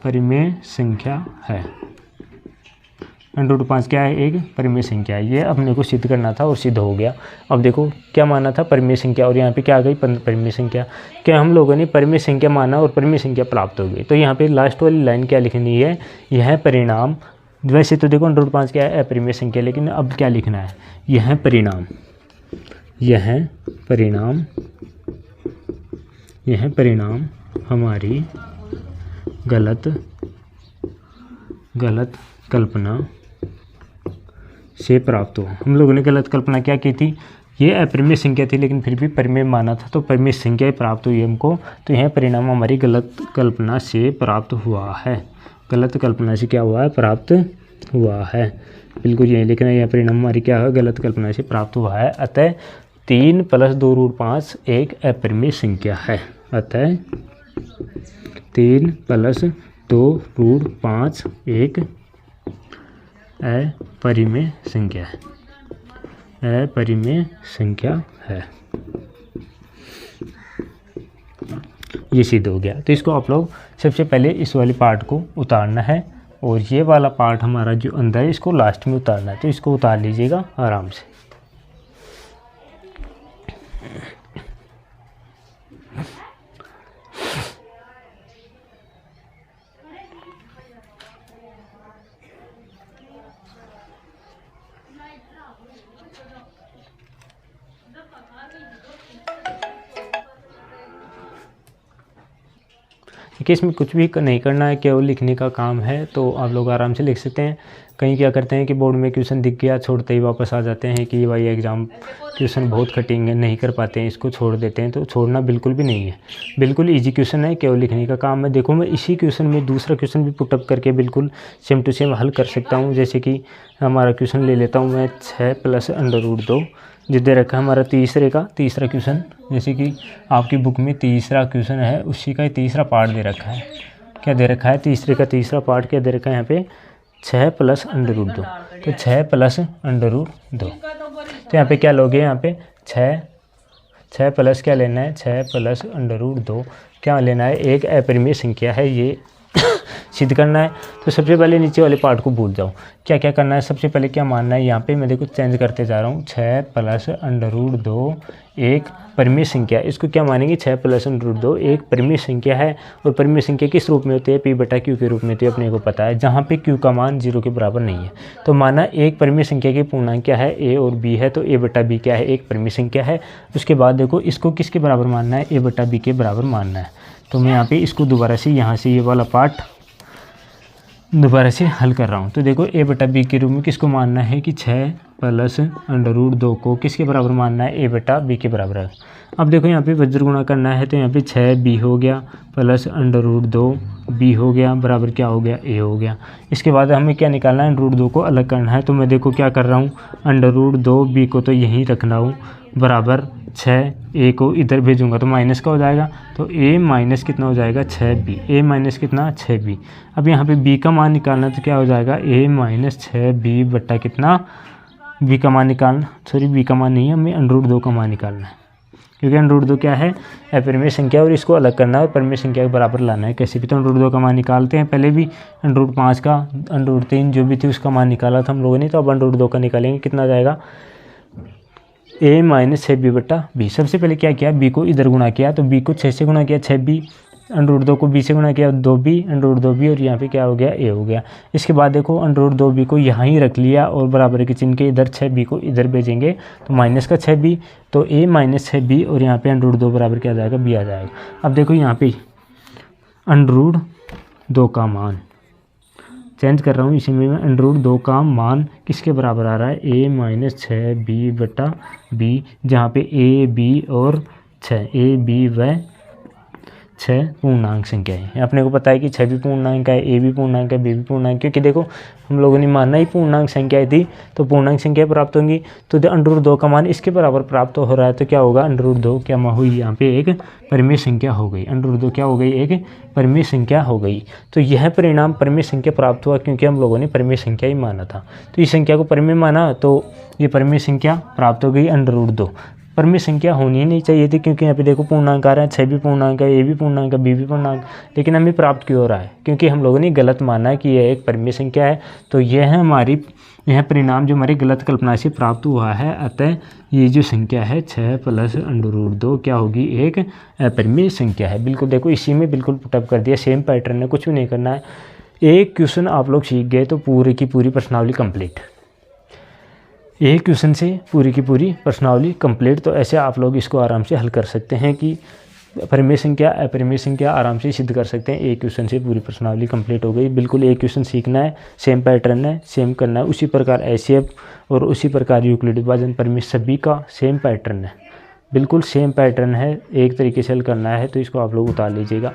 परिमेय संख्या है। √ 5 क्या है? एक परिमेय संख्या है। ये अपने को सिद्ध करना था और सिद्ध हो गया। अब देखो क्या माना था? परिमेय संख्या, और यहाँ पे क्या आ गई? परिमेय संख्या। क्या हम लोगों ने परिमेय संख्या माना और परिमेय संख्या प्राप्त हो गई। तो यहाँ पे लास्ट वाली लाइन क्या लिखनी है? यह परिणाम। वैसे तो देखो √ 5 क्या है? अपरिमेय संख्या, लेकिन अब क्या लिखना है? यह परिणाम हमारी गलत कल्पना से प्राप्त हो। हम लोगों ने गलत कल्पना क्या की थी? ये अपरिमेय संख्या थी, लेकिन फिर भी परिमेय माना था, तो परिमेय संख्या प्राप्त हुई हमको। तो यह परिणाम हमारी गलत कल्पना से प्राप्त हुआ है। गलत कल्पना से क्या हुआ है? प्राप्त हुआ है। बिल्कुल यही लिखना है, यह परिणाम हमारी क्या है? गलत कल्पना से प्राप्त हुआ है। अतः 3 + 2 √ 5 एक अपरिमेय संख्या है। अतः 3 + 2 √ 5 एक अपरिमेय संख्या है। ये सिद्ध हो गया। तो इसको आप लोग सबसे पहले इस वाले पार्ट को उतारना है, और ये वाला पार्ट हमारा जो अंदर है इसको लास्ट में उतारना है। तो इसको उतार लीजिएगा आराम से। देखिए इसमें कुछ भी नहीं करना है, केवल लिखने का काम है, तो आप लोग आराम से लिख सकते हैं। कहीं क्या करते हैं कि बोर्ड में क्वेश्चन दिख गया, छोड़ते ही वापस आ जाते हैं कि भाई एग्ज़ाम क्वेश्चन बहुत कठिन है, नहीं कर पाते हैं, इसको छोड़ देते हैं। तो छोड़ना बिल्कुल भी नहीं है, बिल्कुल ईजी क्वेश्चन है, केवल लिखने का काम है। देखो मैं इसी क्वेश्चन में दूसरा क्वेश्चन भी पुटअप करके बिल्कुल सेम टू सेम हल कर सकता हूँ। जैसे कि हमारा क्वेश्चन ले लेता हूँ मैं, 6 + √2 जो दे रखा है हमारा तीसरा क्वेश्चन। जैसे कि आपकी बुक में तीसरा क्वेश्चन है, उसी का तीसरा पार्ट दे रखा है। क्या दे रखा है? तीसरे का तीसरा पार्ट क्या दे रखा है यहाँ पे? 6 + √2। तो 6 + √2, तो यहाँ पे क्या लोगे? यहाँ पे 6 प्लस क्या लेना है? 6 + √2 क्या लेना है? एक अपरिमेय संख्या है, ये सिद्ध करना है। तो सबसे पहले नीचे वाले पार्ट को भूल जाओ, क्या क्या करना है। सबसे पहले क्या मानना है यहाँ पे, मैं देखो चेंज करते जा रहा हूँ। 6 + √2 एक परिमेय संख्या, इसको क्या मानेंगे? 6 + √2 एक परिमेय संख्या है। और परिमेय संख्या किस रूप में होती है? P/Q के रूप में होती है, अपने को पता है, जहाँ पे Q का मान 0 के बराबर नहीं है। तो माना एक परिमेय संख्या के पूर्णांक क्या है? A और B है, तो A/B क्या है? एक परिमेय संख्या है। उसके बाद देखो इसको किसके बराबर मानना है? A/B के बराबर मानना है। तो मैं यहाँ पे इसको दोबारा से यहाँ से ये वाला पार्ट दोबारा से हल कर रहा हूँ। तो देखो A/B के रूप में किसको मानना है कि 6 + √2 को किसके बराबर मानना है? A/B के बराबर है। अब देखो यहाँ पे वज्र गुणा करना है, तो यहाँ पे 6B हो गया + √2B हो गया, बराबर क्या हो गया? A हो गया। इसके बाद हमें क्या निकालना है? √2 को अलग करना है। तो मैं देखो क्या कर रहा हूँ, √2B को तो यहीं रखना हूँ, बराबर 6A को इधर भेजूंगा तो माइनस का हो जाएगा। तो A माइनस कितना हो जाएगा? 6B। A माइनस कितना? 6B। अब यहाँ पे B का मान निकालना, तो क्या हो जाएगा? A - 6B बट्टा कितना? B का मान निकालना, सॉरी B का मान नहीं है, हमें √2 का मान निकालना है, क्योंकि √2 क्या है? अपरिमेय संख्या, और इसको अलग करना है और परिमेय संख्या के बराबर लाना है कैसे भी। तो √2 का मान निकालते हैं। पहले भी √5 का, √3 जो भी थी उसका मान निकाला था हम लोगों ने, तो अब √2 का निकालेंगे। कितना आ जाएगा? A - 6B बट्टा B। सबसे पहले क्या किया? B को इधर गुणा किया, तो B को 6 से गुणा किया 6B, √2 को B से गुणा किया 2B, √2B, और यहाँ पे क्या हो गया? A हो गया। इसके बाद देखो √2B को यहाँ ही रख लिया और बराबर के चिन्ह के इधर 6B को इधर भेजेंगे, तो माइनस का 6B, तो A - 6B, और यहाँ पे √2 बराबर क्या आ जाएगा? B आ जाएगा। अब देखो यहाँ पे √2 का मान चेंज कर रहा हूँ, इसी में √2 का मान किसके बराबर आ रहा है? A - 6B बटा B, जहाँ पे A, B और 6, A, B व 6 पूर्णांक संख्या है। अपने को पता है कि 6 भी पूर्णांक है, A भी पूर्णांक है, B भी पूर्णांक, क्योंकि देखो हम लोगों ने माना ही पूर्णांक संख्याएं थी, तो पूर्णांक संख्या प्राप्त होंगी। तो √2 का मान इसके बराबर प्राप्त हो रहा है, तो क्या होगा? √2 क्या हुई? यहाँ पे एक परिमेय संख्या हो गई। √2 क्या हो गई? एक परिमेय संख्या हो गई। तो यह परिणाम परिमेय संख्या प्राप्त हुआ, क्योंकि हम लोगों ने परिमेय संख्या ही माना था। तो इस संख्या को परिमेय माना, तो ये परिमेय संख्या प्राप्त हो गई √2। परिमेय संख्या होनी ही नहीं चाहिए थी, क्योंकि यहाँ पे देखो पूर्णांक आ रहा है, 6 भी पूर्णांक है, A भी पूर्णांक है, B भी पूर्णांक, लेकिन हमें प्राप्त क्यों हो रहा है? क्योंकि हम लोगों ने गलत माना है कि यह एक परिमेय संख्या है। तो यह हमारी यह परिणाम जो हमारी गलत कल्पना से प्राप्त हुआ है। अतः ये जो संख्या है 6 + √2 क्या होगी? एक अपरिमेय संख्या है। बिल्कुल देखो इसी में बिल्कुल पुटअप कर दिया, सेम पैटर्न है, कुछ भी नहीं करना है। एक क्वेश्चन आप लोग सीख गए तो पूरी की पूरी प्रश्नावली कंप्लीट। एक क्वेश्चन से पूरी की पूरी प्रश्नावली कंप्लीट। तो ऐसे आप लोग इसको आराम से हल कर सकते हैं कि परिमेय संख्या अपरिमेय संख्या आराम से सिद्ध कर सकते हैं। एक क्वेश्चन से पूरी प्रश्नावली कंप्लीट हो गई। बिल्कुल एक क्वेश्चन सीखना है, सेम पैटर्न है, सेम करना है। उसी प्रकार HCF और उसी प्रकार यूक्लिड विभाजन परिमेय सभी का सेम पैटर्न है, बिल्कुल सेम पैटर्न है, एक तरीके से हल करना है। तो इसको आप लोग उतार लीजिएगा।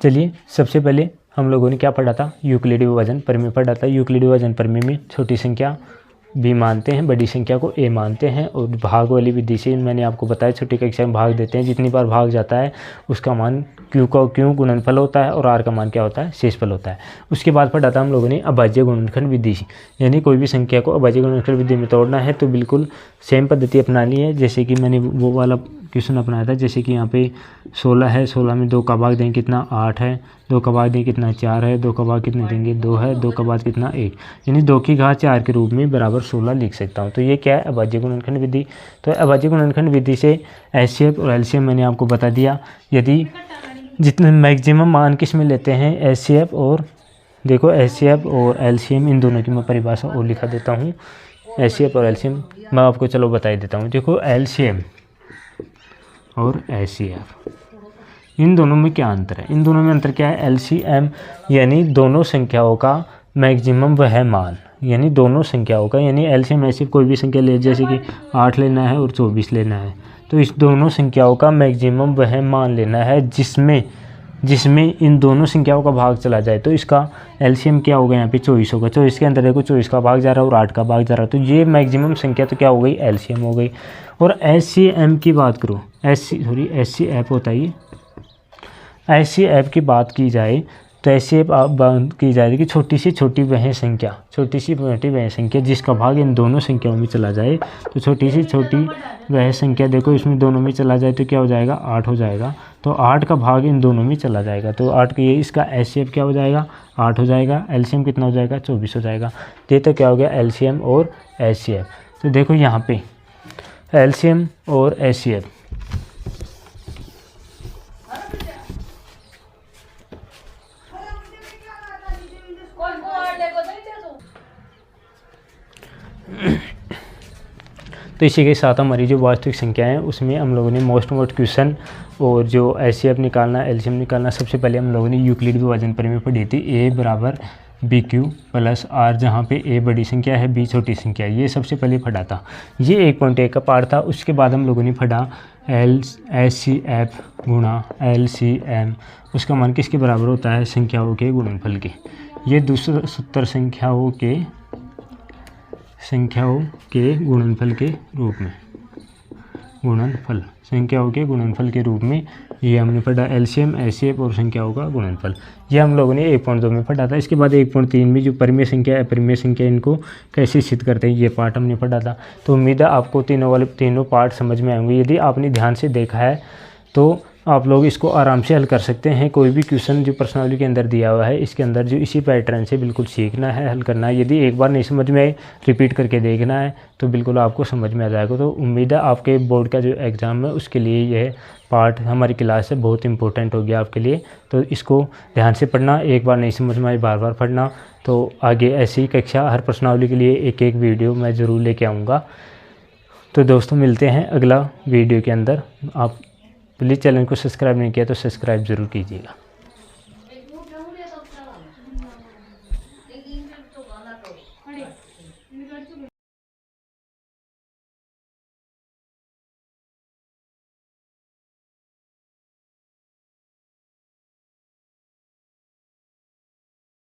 चलिए सबसे पहले हम लोगों ने क्या पढ़ा था? यूक्लिड विभाजन परिमेय पढ़ा था। यूक्लिड विभाजन परिमेय में छोटी संख्या B मानते हैं, बड़ी संख्या को A मानते हैं, और भाग वाली विधि से मैंने आपको बताया छोटी कक्षा में भाग देते हैं। जितनी बार भाग जाता है उसका मान Q गुणनफल होता है, और R का मान क्या होता है? शेषफल होता है। उसके बाद पढ़ा था हम लोगों ने अभाज्य गुणनखंड विधि, यानी कोई भी संख्या को अभाज्य गुणनखंड विधि में तोड़ना है तो बिल्कुल सेम पद्धति अपनानी है। जैसे कि मैंने वो वाला क्वेश्चन अपनाया था, जैसे कि यहाँ पे 16 है, 16 में 2 का भाग दें कितना? 8 है, 2 का भाग दें कितना? 4 है, 2 का भाग कितने देंगे? 2 है, 2 का भाग कितना? 1, यानी 2 की घात 4 के रूप में बराबर 16 लिख सकता हूँ। तो ये क्या है? अभाज्य गुणनखंड विधि। तो अभाज्य गुणनखंड विधि से HCF और LCM मैंने आपको बता दिया। यदि जितने मैक्सिमम मान किस में लेते हैं? HCF और देखो HCF और LCM इन दोनों की मैं परिभाषा और लिखा देता हूँ। HCF और LCM मैं आपको चलो बता ही देता हूँ। देखो LCM और HCF इन दोनों में क्या अंतर है? इन दोनों में अंतर क्या है? LCM यानी दोनों संख्याओं का मैक्सिमम वह मान, यानी दोनों संख्याओं का, यानी LCM HCF कोई भी संख्या ले, जैसे कि 8 लेना है और 24 लेना है, तो इस दोनों संख्याओं का मैक्सिमम वह मान लेना है जिसमें इन दोनों संख्याओं का भाग चला जाए। तो इसका LCM क्या होगा? यहाँ पे 24 होगा। 24 के अंदर देखो 24 का भाग जा रहा है और 8 का भाग जा रहा है, तो ये मैक्सिमम संख्या तो क्या हो गई? LCM हो गई। और HCM की बात करो, HCF होता है ये। HCF की बात की जाए तो HCF बात की जाए कि छोटी सी छोटी वह संख्या जिसका भाग इन दोनों संख्याओं में चला जाए। तो छोटी सी छोटी वह संख्या देखो इसमें दोनों में चला जाए तो क्या हो जाएगा? 8 हो जाएगा। तो 8 का भाग इन दोनों में चला जाएगा, तो 8 का ये इसका HCF क्या हो जाएगा? 8 हो जाएगा। LCM कितना हो जाएगा? 24 हो जाएगा। ये तो क्या हो गया? LCM और HCF। तो देखो यहाँ पे LCM और HCF तो इसी के साथ हमारी जो वास्तविक संख्या है उसमें हम लोगों ने मोस्ट क्वेश्चन और जो HCF निकालना, LCM निकालना, सबसे पहले हम लोगों ने यूक्लिड विभाजन प्रमेय पढ़ी थी। A बराबर BQ प्लस R, जहाँ पे A बड़ी संख्या है, B छोटी संख्या है, ये सबसे पहले पढ़ा था। ये 1.1 का पार्ट था। उसके बाद हम लोगों ने पढ़ा HCF गुणा LCM, उसका मान किसके बराबर होता है? संख्याओं के गुणनफल के। ये 270 संख्याओं के गुणनफल के रूप में, संख्याओं के गुणनफल के रूप में ये हमने पढ़ा LCM HCF और संख्याओं का गुणनफल। ये हम लोगों ने 1.2 में पढ़ा था। इसके बाद 1.3 में जो परिमेय संख्या है, परिमेय संख्या इनको कैसे सिद्ध करते हैं, ये पार्ट हमने पढ़ा था। तो उम्मीद है आपको तीनों पार्ट समझ में आएंगे। यदि आपने ध्यान से देखा है तो आप लोग इसको आराम से हल कर सकते हैं। कोई भी क्वेश्चन जो प्रश्नावली के अंदर दिया हुआ है, इसके अंदर जो इसी पैटर्न से बिल्कुल सीखना है, हल करना है। यदि एक बार नहीं समझ में आए, रिपीट करके देखना है तो बिल्कुल आपको समझ में आ जाएगा। तो उम्मीद है आपके बोर्ड का जो एग्ज़ाम है उसके लिए यह पार्ट हमारी क्लास से बहुत इंपॉर्टेंट हो गया आपके लिए। तो इसको ध्यान से पढ़ना, एक बार नहीं समझ में आए बार बार पढ़ना। तो आगे ऐसी कक्षा हर प्रश्नावली के लिए एक वीडियो मैं ज़रूर लेके आऊँगा। तो दोस्तों मिलते हैं अगला वीडियो के अंदर। आप प्लीज़ चैनल को सब्सक्राइब नहीं किया तो सब्सक्राइब ज़रूर कीजिएगा।